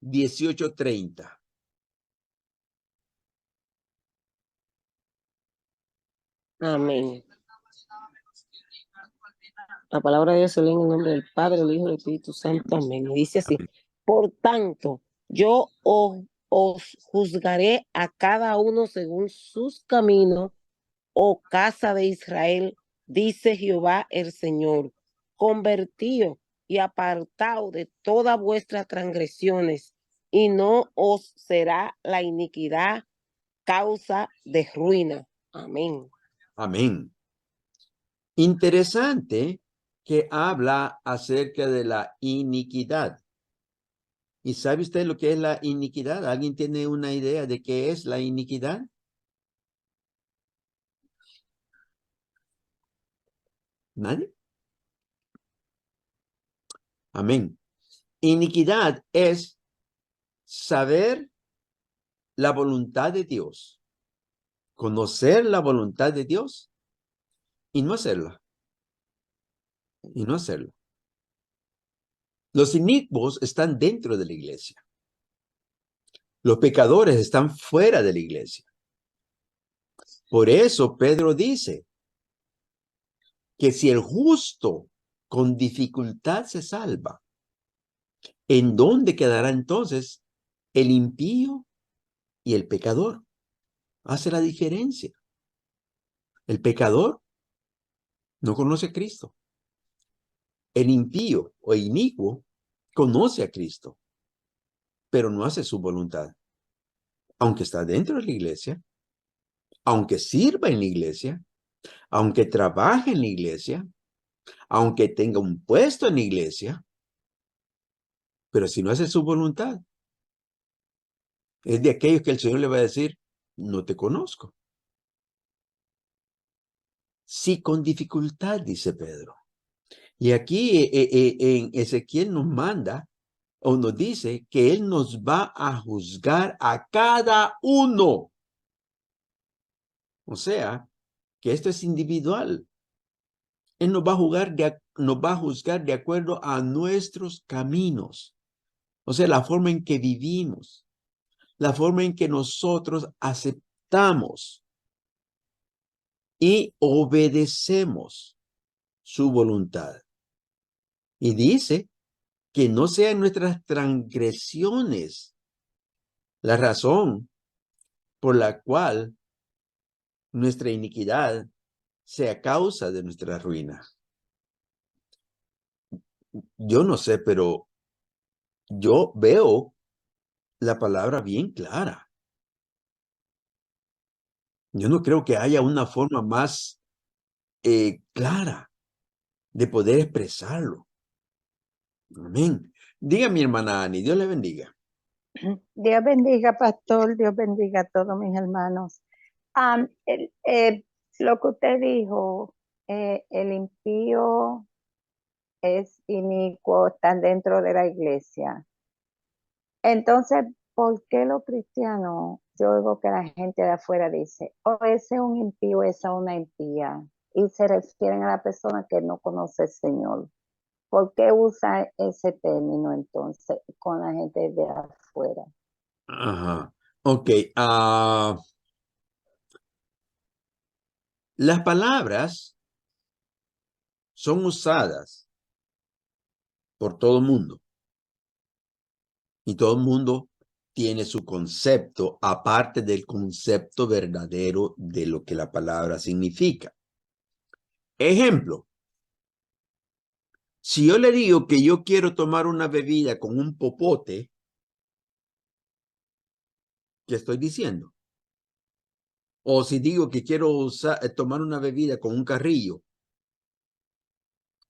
18:30. Amén. La palabra de Dios se lee en el nombre del Padre, del Hijo y del Espíritu Santo. Amén. Y dice así: por tanto, yo os juzgaré a cada uno según sus caminos, oh casa de Israel, dice Jehová el Señor. Convertíos y apartaos de todas vuestras transgresiones, y no os será la iniquidad causa de ruina. Amén. Amén. Interesante que habla acerca de la iniquidad. ¿Y sabe usted lo que es la iniquidad? ¿Alguien tiene una idea de qué es la iniquidad? ¿Nadie? Amén. Iniquidad es saber la voluntad de Dios, conocer la voluntad de Dios y no hacerla. Y no hacerlo. Los inicuos están dentro de la iglesia. Los pecadores están fuera de la iglesia. Por eso Pedro dice que si el justo con dificultad se salva, ¿en dónde quedará entonces el impío y el pecador? Hace la diferencia. El pecador no conoce a Cristo. El impío o inicuo conoce a Cristo, pero no hace su voluntad. Aunque está dentro de la iglesia, aunque sirva en la iglesia, aunque trabaje en la iglesia, aunque tenga un puesto en la iglesia, pero si no hace su voluntad, es de aquellos que el Señor le va a decir, no te conozco. Sí, con dificultad, dice Pedro. Y aquí en Ezequiel nos manda o nos dice que Él nos va a juzgar a cada uno. O sea, que esto es individual. Él nos va a juzgar de acuerdo a nuestros caminos. O sea, la forma en que vivimos, la forma en que nosotros aceptamos y obedecemos su voluntad. Y dice que no sean nuestras transgresiones la razón por la cual nuestra iniquidad sea causa de nuestra ruina. Yo no sé, pero yo veo la palabra bien clara. Yo no creo que haya una forma más clara de poder expresarlo. Amén. Diga mi hermana Ani, Dios le bendiga. Dios bendiga, pastor, Dios bendiga a todos mis hermanos. Lo que usted dijo, el impío es inicuo, están dentro de la iglesia. Entonces, ¿por qué los cristianos, yo oigo que la gente de afuera dice, ese es un impío, esa es una impía, y se refieren a la persona que no conoce al Señor? ¿Por qué usa ese término entonces con la gente de afuera? Ajá. Ok. Las palabras son usadas por todo el mundo. Y todo el mundo tiene su concepto, aparte del concepto verdadero de lo que la palabra significa. Ejemplo. Si yo le digo que yo quiero tomar una bebida con un popote, ¿qué estoy diciendo? O si digo que quiero tomar una bebida con un carrillo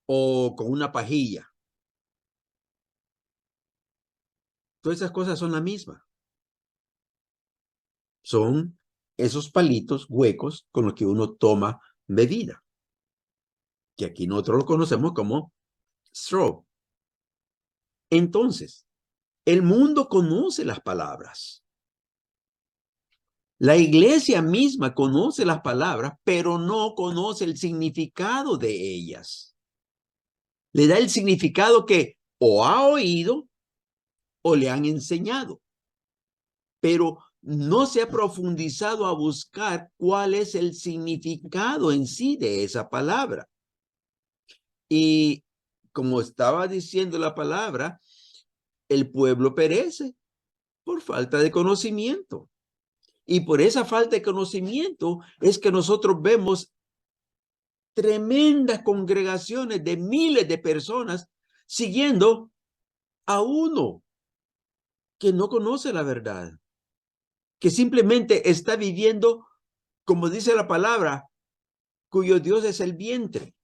o con una pajilla. Todas esas cosas son la misma. Son esos palitos huecos con los que uno toma bebida. Que aquí nosotros lo conocemos como straw. Entonces, el mundo conoce las palabras. La iglesia misma conoce las palabras, pero no conoce el significado de ellas. Le da el significado que o ha oído o le han enseñado, pero no se ha profundizado a buscar cuál es el significado en sí de esa palabra. Y como estaba diciendo la palabra, el pueblo perece por falta de conocimiento. Y por esa falta de conocimiento es que nosotros vemos tremendas congregaciones de miles de personas siguiendo a uno que no conoce la verdad, que simplemente está viviendo, como dice la palabra, cuyo Dios es el vientre.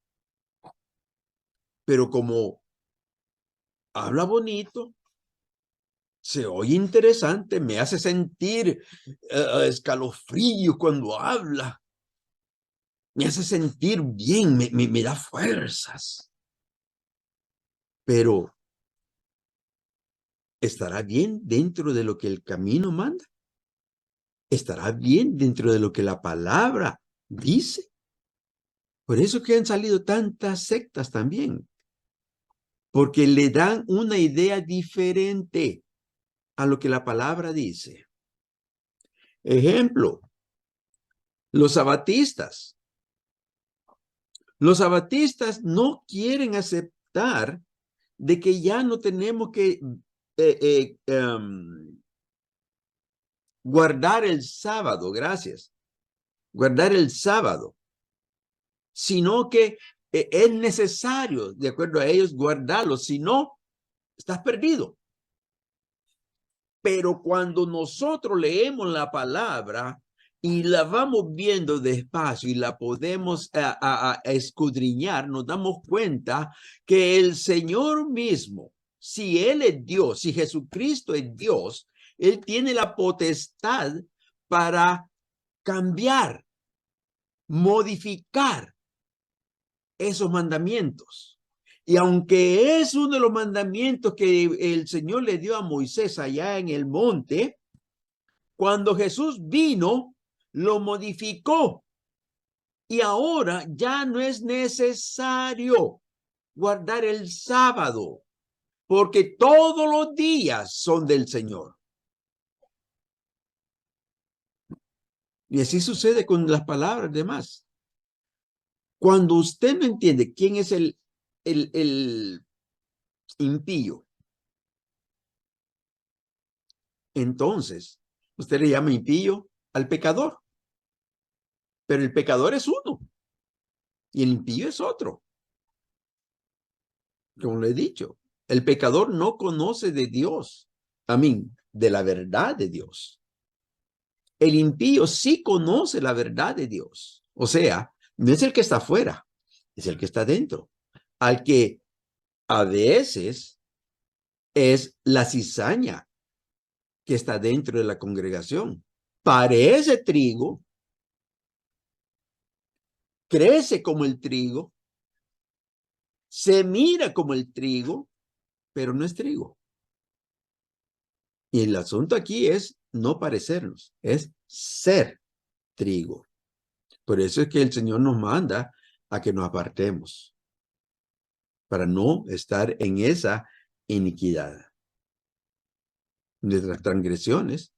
Pero como habla bonito, se oye interesante, me hace sentir escalofrío cuando habla, me hace sentir bien, me da fuerzas. Pero, ¿estará bien dentro de lo que el camino manda? ¿Estará bien dentro de lo que la palabra dice? Por eso que han salido tantas sectas también, porque le dan una idea diferente a lo que la palabra dice. Ejemplo, los sabatistas. Los sabatistas no quieren aceptar de que ya no tenemos que guardar el sábado, gracias, guardar el sábado, sino que es necesario, de acuerdo a ellos, guardarlo, si no, estás perdido. Pero cuando nosotros leemos la palabra y la vamos viendo despacio y la podemos escudriñar, nos damos cuenta que el Señor mismo, si Él es Dios, si Jesucristo es Dios, Él tiene la potestad para cambiar, modificar esos mandamientos. Y aunque es uno de los mandamientos que el Señor le dio a Moisés allá en el monte, cuando Jesús vino, lo modificó Y ahora ya no es necesario guardar el sábado, porque todos los días son del Señor. Y así sucede con las palabras demás. Cuando usted no entiende quién es el impío, entonces usted le llama impío al pecador. Pero el pecador es uno y el impío es otro. Como le he dicho, el pecador no conoce de Dios, de la verdad de Dios. El impío sí conoce la verdad de Dios. O sea, no es el que está afuera, es el que está dentro. Al que a veces es la cizaña que está dentro de la congregación. Parece trigo, crece como el trigo, se mira como el trigo, pero no es trigo. Y el asunto aquí es no parecernos, es ser trigo. Por eso es que el Señor nos manda a que nos apartemos, para no estar en esa iniquidad. Nuestras transgresiones,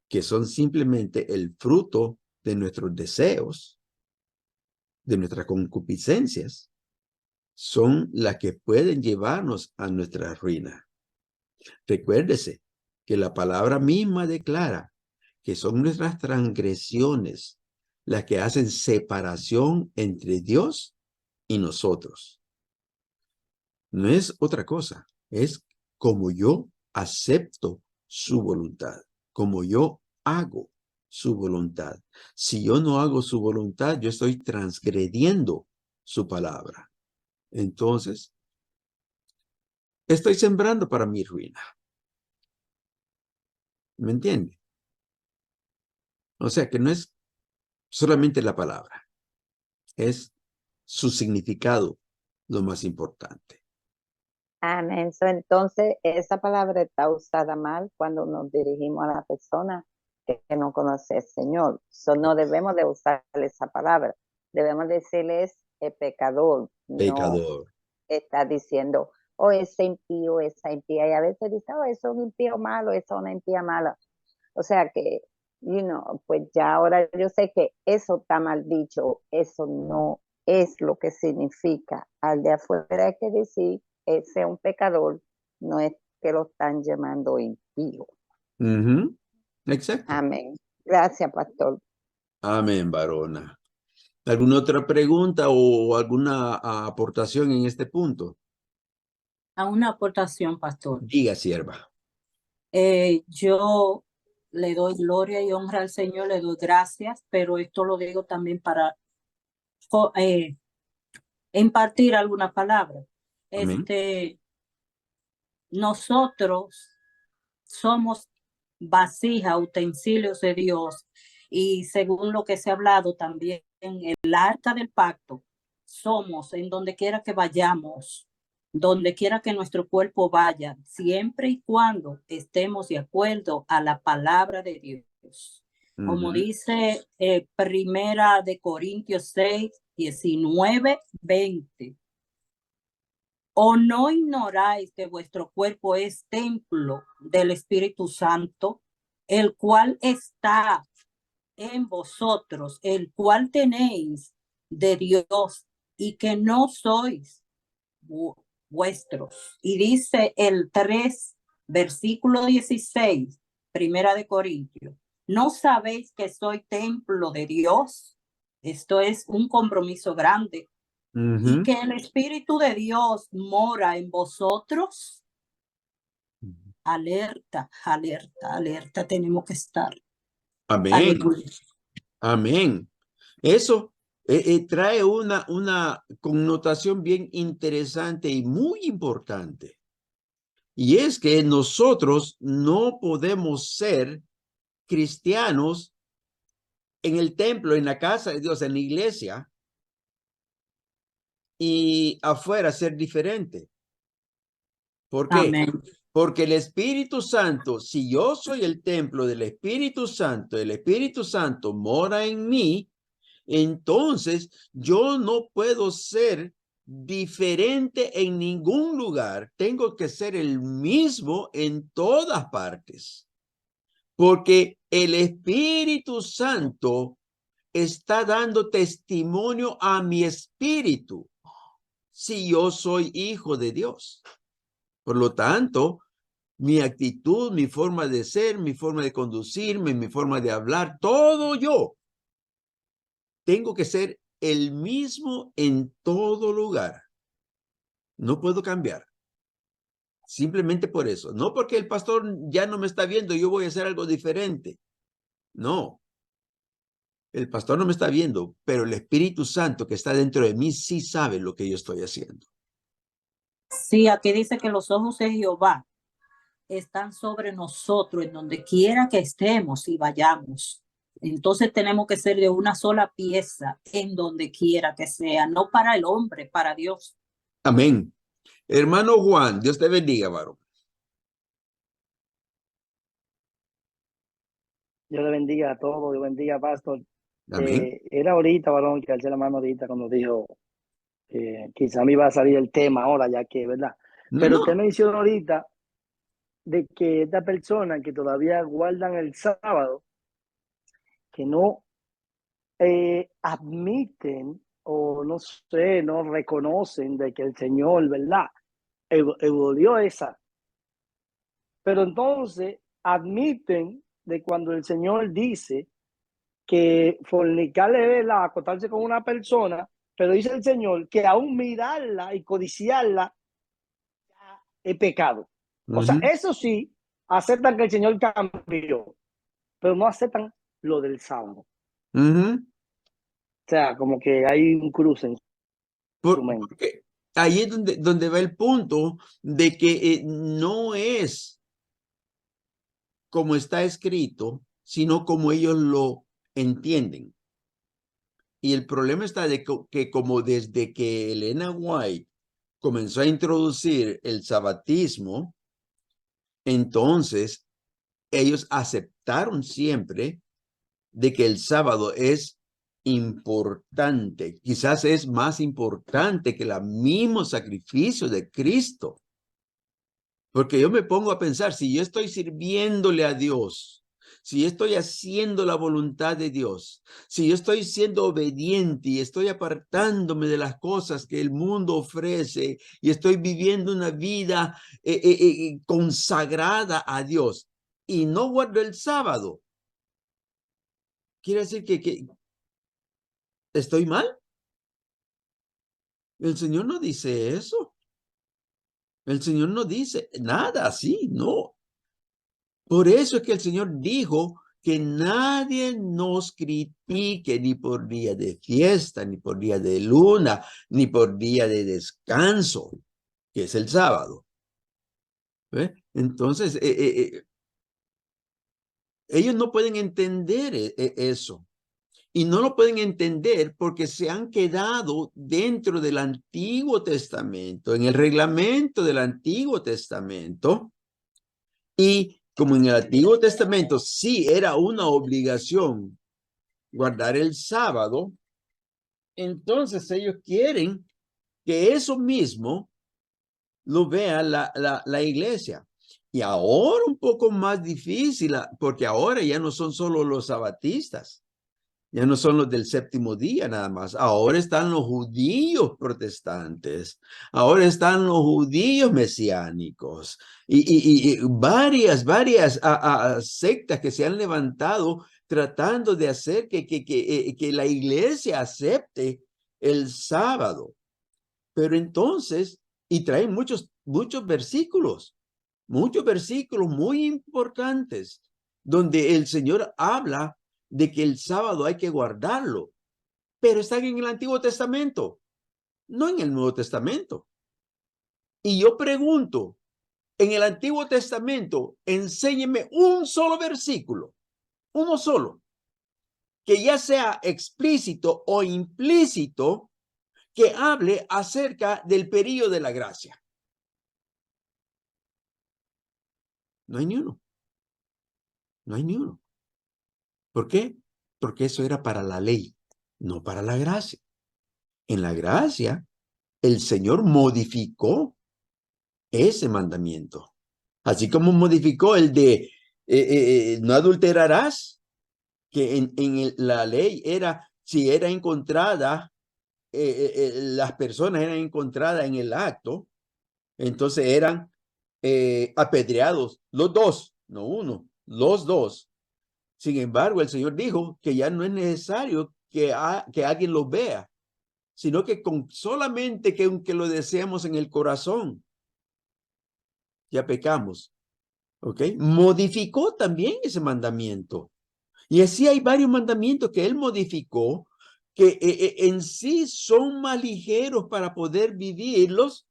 que son simplemente el fruto de nuestros deseos, de nuestras concupiscencias, son las que pueden llevarnos a nuestra ruina. Recuérdese que la palabra misma declara que son nuestras transgresiones las que hacen separación entre Dios y nosotros. No es otra cosa, es como yo acepto su voluntad, como yo hago su voluntad. Si yo no hago su voluntad, yo estoy transgrediendo su palabra. Entonces, estoy sembrando para mi ruina. ¿Me entiende? O sea que no es solamente la palabra, es su significado lo más importante. Amén. Entonces, esa palabra está usada mal cuando nos dirigimos a la persona que no conoce al Señor. No debemos de usar esa palabra. Debemos decirles pecador. Pecador. No está diciendo, oh, ese impío, esa impía. Y a veces dice, oh, eso es un impío malo, eso es una impía mala. O sea que, pues ya ahora yo sé que eso está mal dicho. Eso no es lo que significa. Al de afuera hay que decir, ese es un pecador, no es que lo están llamando impío. Exacto. Amén. Gracias, pastor. Amén, varona. ¿Alguna otra pregunta o alguna aportación en este punto? A una aportación, pastor. Diga, sierva. Yo le doy gloria y honra al Señor, le doy gracias, pero esto lo digo también para impartir alguna palabra. Amén. Nosotros somos vasijas, utensilios de Dios, y según lo que se ha hablado también, el arca del pacto, somos en donde quiera que vayamos, donde quiera que nuestro cuerpo vaya, siempre y cuando estemos de acuerdo a la palabra de Dios. Como dice Primera de Corintios 6, 19, 20. ¿O no ignoráis que vuestro cuerpo es templo del Espíritu Santo, el cual está en vosotros, el cual tenéis de Dios y que no sois vuestros? Y dice el 3, versículo 16, Primera de Corintios, ¿no sabéis que soy templo de Dios? Esto es un compromiso grande. Y que el Espíritu de Dios mora en vosotros. Alerta, alerta, alerta, tenemos que estar. Amén. Aleluya. Amén. Eso trae una connotación bien interesante y muy importante. Y es que nosotros no podemos ser cristianos en el templo, en la casa de Dios, en la iglesia, y afuera ser diferente. ¿Por qué? Amén. Porque el Espíritu Santo, si yo soy el templo del Espíritu Santo, el Espíritu Santo mora en mí, entonces yo no puedo ser diferente en ningún lugar. Tengo que ser el mismo en todas partes, porque el Espíritu Santo está dando testimonio a mi espíritu si yo soy hijo de Dios. Por lo tanto, mi actitud, mi forma de ser, mi forma de conducirme, mi forma de hablar, todo yo tengo que ser el mismo en todo lugar. No puedo cambiar. Simplemente por eso. No porque el pastor ya no me está viendo, yo voy a hacer algo diferente. No. El pastor no me está viendo, pero el Espíritu Santo que está dentro de mí sí sabe lo que yo estoy haciendo. Sí, aquí dice que los ojos de Jehová están sobre nosotros en donde quiera que estemos y vayamos. Entonces tenemos que ser de una sola pieza en donde quiera que sea, no para el hombre, para Dios. Amén. Hermano Juan, Dios te bendiga, varón. Dios le bendiga a todos, Dios bendiga, pastor. Amén. Era ahorita, varón, que alcé la mano ahorita cuando dijo que quizá me iba a salir el tema ahora, ya que, ¿verdad? Pero usted No. mencionó ahorita de que esta persona que todavía guardan el sábado, que no admiten o no sé, no reconocen de que el Señor, ¿verdad? Evolió esa. Pero entonces admiten de cuando el Señor dice que fornicarle es acostarse con una persona, pero dice el Señor que aún mirarla y codiciarla es pecado. O sea, eso sí, aceptan que el Señor cambió, pero no aceptan lo del sábado. O sea, como que hay un cruce en su mente. Porque ahí es donde va el punto de que no es como está escrito, sino como ellos lo entienden. Y el problema está de que como desde que Elena White comenzó a introducir el sabatismo, entonces ellos aceptaron siempre de que el sábado es importante, quizás es más importante que el mismo sacrificio de Cristo. Porque yo me pongo a pensar, si yo estoy sirviéndole a Dios, si yo estoy haciendo la voluntad de Dios, si yo estoy siendo obediente y estoy apartándome de las cosas que el mundo ofrece y estoy viviendo una vida consagrada a Dios y no guardo el sábado, ¿quiere decir que estoy mal? El Señor no dice eso. El Señor no dice nada así, no. Por eso es que el Señor dijo que nadie nos critique ni por día de fiesta, ni por día de luna, ni por día de descanso, que es el sábado. ¿Ve? Entonces, ellos no pueden entender eso. Y no lo pueden entender porque se han quedado dentro del Antiguo Testamento, en el reglamento del Antiguo Testamento. Y como en el Antiguo Testamento sí era una obligación guardar el sábado, entonces ellos quieren que eso mismo lo vea la iglesia. Y ahora un poco más difícil, porque ahora ya no son solo los sabatistas, ya no son los del séptimo día nada más. Ahora están los judíos protestantes. Ahora están los judíos mesiánicos. Y varias sectas que se han levantado tratando de hacer que la iglesia acepte el sábado. Pero entonces, y traen muchos versículos muy importantes, donde el Señor habla de que el sábado hay que guardarlo, pero están en el Antiguo Testamento, no en el Nuevo Testamento. Y yo pregunto, en el Antiguo Testamento, enséñeme un solo versículo, uno solo, que ya sea explícito o implícito, que hable acerca del período de la gracia. No hay ni uno. No hay ni uno. ¿Por qué? Porque eso era para la ley. no para la gracia. En la gracia, el Señor modificó ese mandamiento. Así como modificó el de no adulterarás, que en la ley era, si era encontrada, las personas eran encontradas en el acto, entonces eran apedreados, los dos, no uno, los dos. Sin embargo, el Señor dijo que ya no es necesario que alguien los vea, sino que con solamente que aunque lo deseamos en el corazón, ya pecamos. ¿Ok? Modificó también ese mandamiento. Y así hay varios mandamientos que él modificó que en sí son más ligeros para poder vivirlos,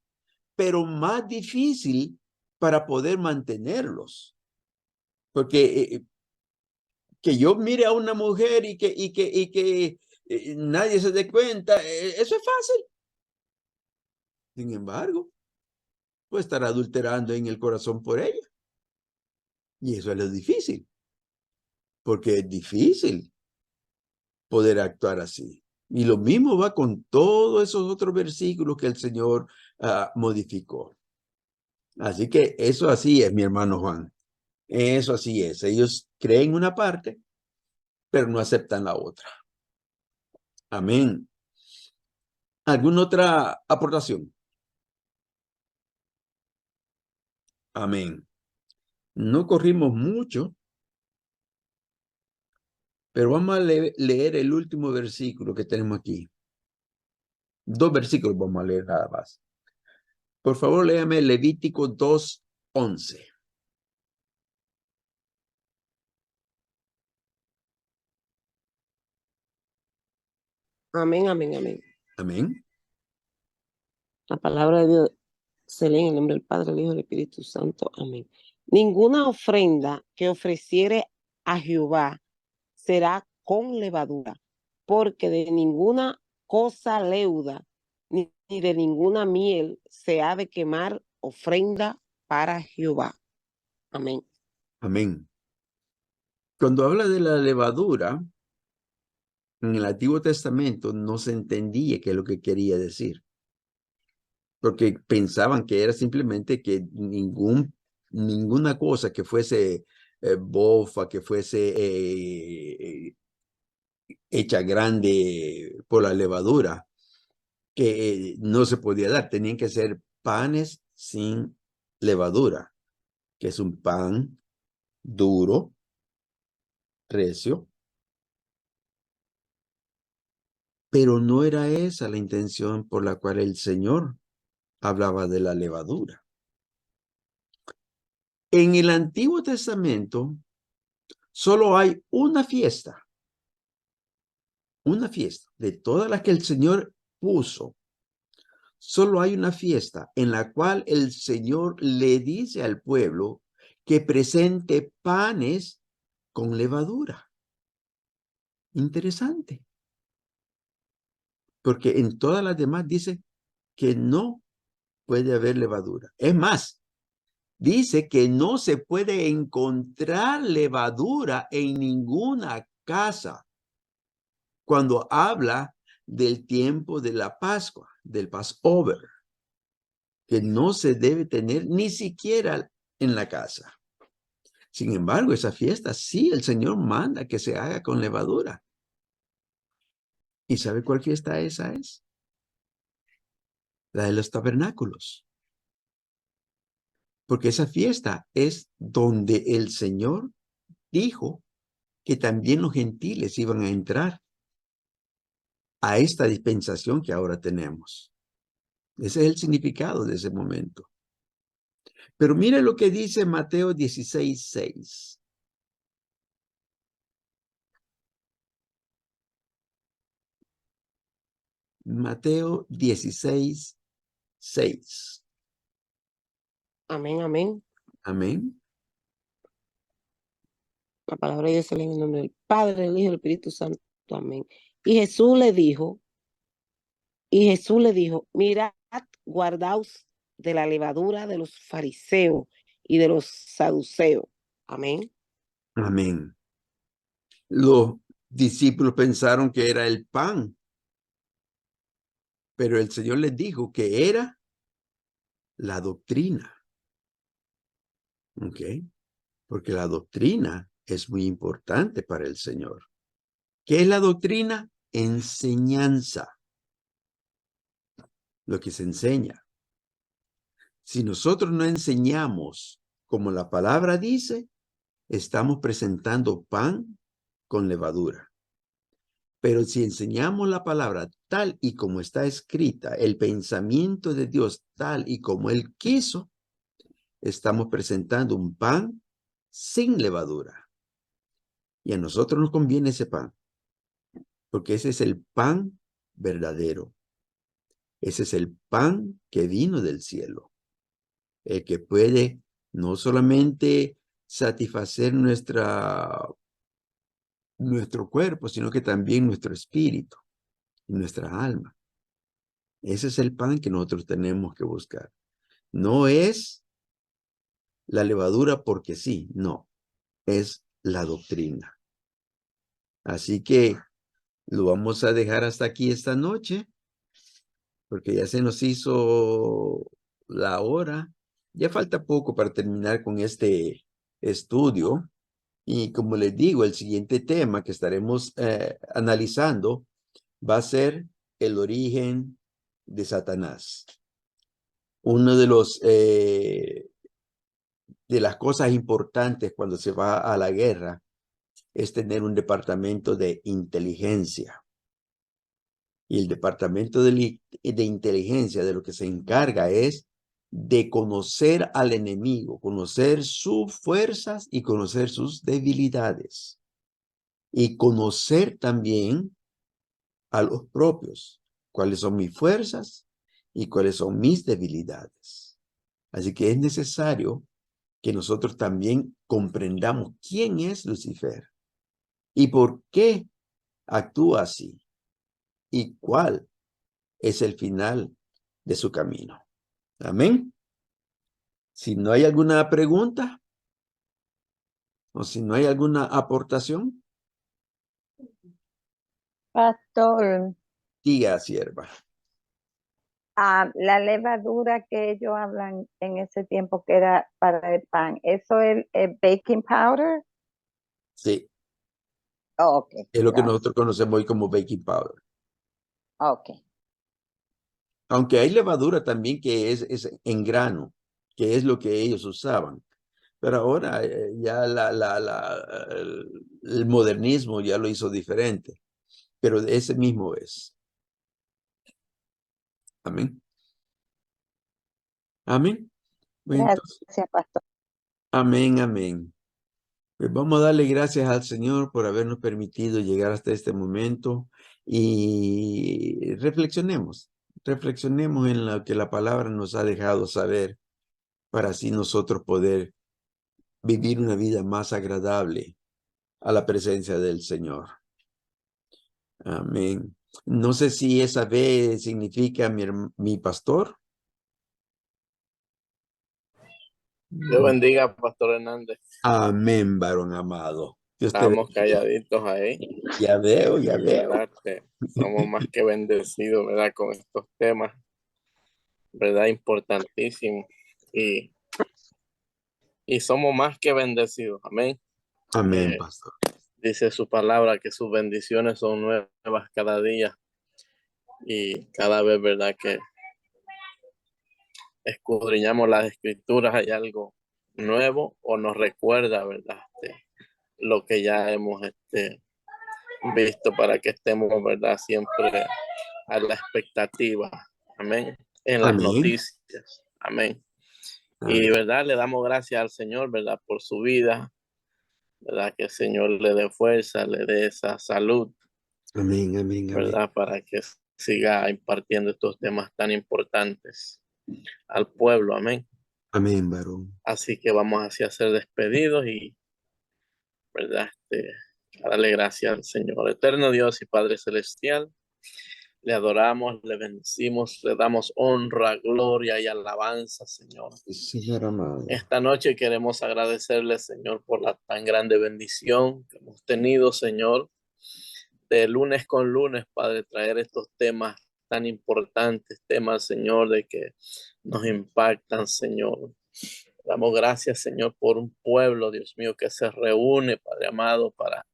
pero más difícil para poder mantenerlos. Porque que yo mire a una mujer y que nadie se dé cuenta, eso es fácil. Sin embargo, puede estar adulterando en el corazón por ella. Y eso es lo difícil. Porque es difícil poder actuar así. Y lo mismo va con todos esos otros versículos que el Señor modificó. Así que eso así es, mi hermano Juan. Eso así es. Ellos creen una parte, pero no aceptan la otra. Amén. ¿Alguna otra aportación? Amén. No corrimos mucho, pero vamos a leer el último versículo que tenemos aquí. 2 versículos vamos a leer nada más. Por favor, léame Levítico 2:11. Amén, amén, amén. Amén. La palabra de Dios se lee en el nombre del Padre, del Hijo y del Espíritu Santo. Amén. Ninguna ofrenda que ofreciere a Jehová será con levadura, porque de ninguna cosa leuda, ni de ninguna miel se ha de quemar ofrenda para Jehová. Amén. Amén. Cuando habla de la levadura, en el Antiguo Testamento no se entendía qué es lo que quería decir. Porque pensaban que era simplemente que ninguna cosa que fuese bofa, que fuese hecha grande por la levadura, que no se podía dar. Tenían que ser panes sin levadura, que es un pan duro, recio. Pero no era esa la intención por la cual el Señor hablaba de la levadura. En el Antiguo Testamento solo hay una fiesta de todas las que el Señor puso. Solo hay una fiesta en la cual el Señor le dice al pueblo que presente panes con levadura. Interesante. Porque en todas las demás dice que no puede haber levadura. Es más, dice que no se puede encontrar levadura en ninguna casa cuando habla del tiempo de la Pascua, del Passover, que no se debe tener ni siquiera en la casa. Sin embargo, esa fiesta sí el Señor manda que se haga con levadura. ¿Y sabe cuál fiesta esa es? La de los tabernáculos. Porque esa fiesta es donde el Señor dijo que también los gentiles iban a entrar a esta dispensación que ahora tenemos. Ese es el significado de ese momento. Pero mire lo que dice Mateo 16:6. Mateo 16:6. Amén, amén. Amén. La palabra de Dios se lee en el nombre del Padre, del Hijo y del Espíritu Santo. Amén. Y Jesús le dijo, mirad, guardaos de la levadura de los fariseos y de los saduceos. Amén. Amén. Los discípulos pensaron que era el pan, pero el Señor les dijo que era la doctrina. ¿Ok? Porque la doctrina es muy importante para el Señor. ¿Qué es la doctrina? Enseñanza. Lo que se enseña. Si nosotros no enseñamos como la palabra dice, estamos presentando pan con levadura. Pero si enseñamos la palabra tal y como está escrita, el pensamiento de Dios tal y como Él quiso, estamos presentando un pan sin levadura. Y a nosotros nos conviene ese pan, porque ese es el pan verdadero. Ese es el pan que vino del cielo, el que puede no solamente satisfacer nuestro cuerpo, sino que también nuestro espíritu y nuestra alma. Ese es el pan que nosotros tenemos que buscar. No es la levadura porque sí, no, es la doctrina. Así que lo vamos a dejar hasta aquí esta noche, porque ya se nos hizo la hora. Ya falta poco para terminar con este estudio. Y como les digo, el siguiente tema que estaremos analizando va a ser el origen de Satanás. Uno de las cosas importantes cuando se va a la guerra es tener un departamento de inteligencia. Y el departamento de inteligencia de lo que se encarga es de conocer al enemigo, conocer sus fuerzas y conocer sus debilidades. Y conocer también a los propios, cuáles son mis fuerzas y cuáles son mis debilidades. Así que es necesario que nosotros también comprendamos quién es Lucifer y por qué actúa así y cuál es el final de su camino. Amén. Si no hay alguna pregunta o si no hay alguna aportación, Pastor, diga, sierva. la levadura que ellos hablan en ese tiempo que era para el pan, ¿eso es el baking powder? Sí, Oh, ok, es lo que gracias. nosotros conocemos hoy como baking powder. Ok. Aunque hay levadura también que es en grano, que es lo que ellos usaban. Pero ahora ya el modernismo ya lo hizo diferente. Pero ese mismo es. Amén. Amén. Entonces, Gracias, Pastor. amén, amén. Pues vamos a darle gracias al Señor por habernos permitido llegar hasta este momento y reflexionemos en lo que la palabra nos ha dejado saber para así nosotros poder vivir una vida más agradable a la presencia del Señor. Amén. No sé si esa B significa mi pastor. Dios bendiga, Pastor Hernández. Amén, varón amado. Dios te Estamos bendiga. calladitos ahí. Ya veo, ya Y veo. verdad que somos más que bendecidos, ¿verdad? Con estos temas, ¿verdad? Importantísimos. Y somos más que bendecidos. Amén. Amén, pastor. Dice su palabra que sus bendiciones son nuevas cada día. Y cada vez, ¿verdad? Que escudriñamos las escrituras, hay algo nuevo o nos recuerda, ¿verdad? Lo que ya hemos visto para que estemos, ¿verdad? Siempre a la expectativa. Amén. En las Amén. noticias. Amén. Y, ¿verdad? Le damos gracias al Señor, ¿verdad? Por su vida. ¿Verdad? Que el Señor le dé fuerza, le dé esa salud. Amén, amén, amén. ¿Verdad? Para que siga impartiendo estos temas tan importantes al pueblo. Amén. Amén, varón. Así que vamos hacia ser despedidos y, ¿verdad? A darle gracias al Señor. Eterno Dios y Padre Celestial, le adoramos, le bendecimos, le damos honra, gloria y alabanza, Señor. Señor amado. Esta noche queremos agradecerle, Señor, por la tan grande bendición que hemos tenido, Señor, lunes con lunes, Padre, traer estos temas tan importantes, temas, Señor, de que nos impactan, Señor. Damos gracias, Señor, por un pueblo, Dios mío, que se reúne, Padre amado, para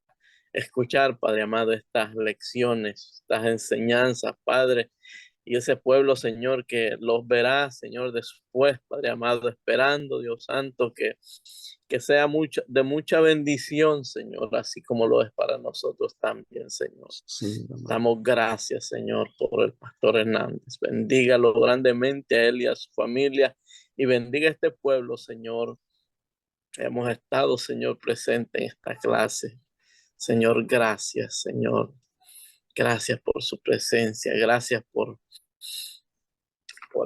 escuchar, Padre amado, estas lecciones, estas enseñanzas, Padre. Y ese pueblo, Señor, que los verá, Señor, después, Padre amado, esperando, Dios Santo, que sea de mucha bendición, Señor, así como lo es para nosotros también, Señor. Sí, amado. Damos gracias, Señor, por el pastor Hernández. Bendígalo grandemente a él y a su familia y bendiga este pueblo, Señor. Hemos estado, Señor, presente en esta clase. Señor, gracias, Señor. Gracias por su presencia. Gracias por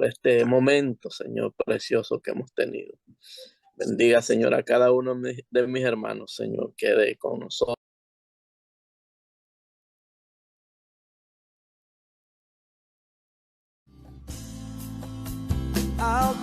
este momento, Señor, precioso que hemos tenido. Bendiga, Señor, a cada uno de mis hermanos, Señor, quede con nosotros. I'll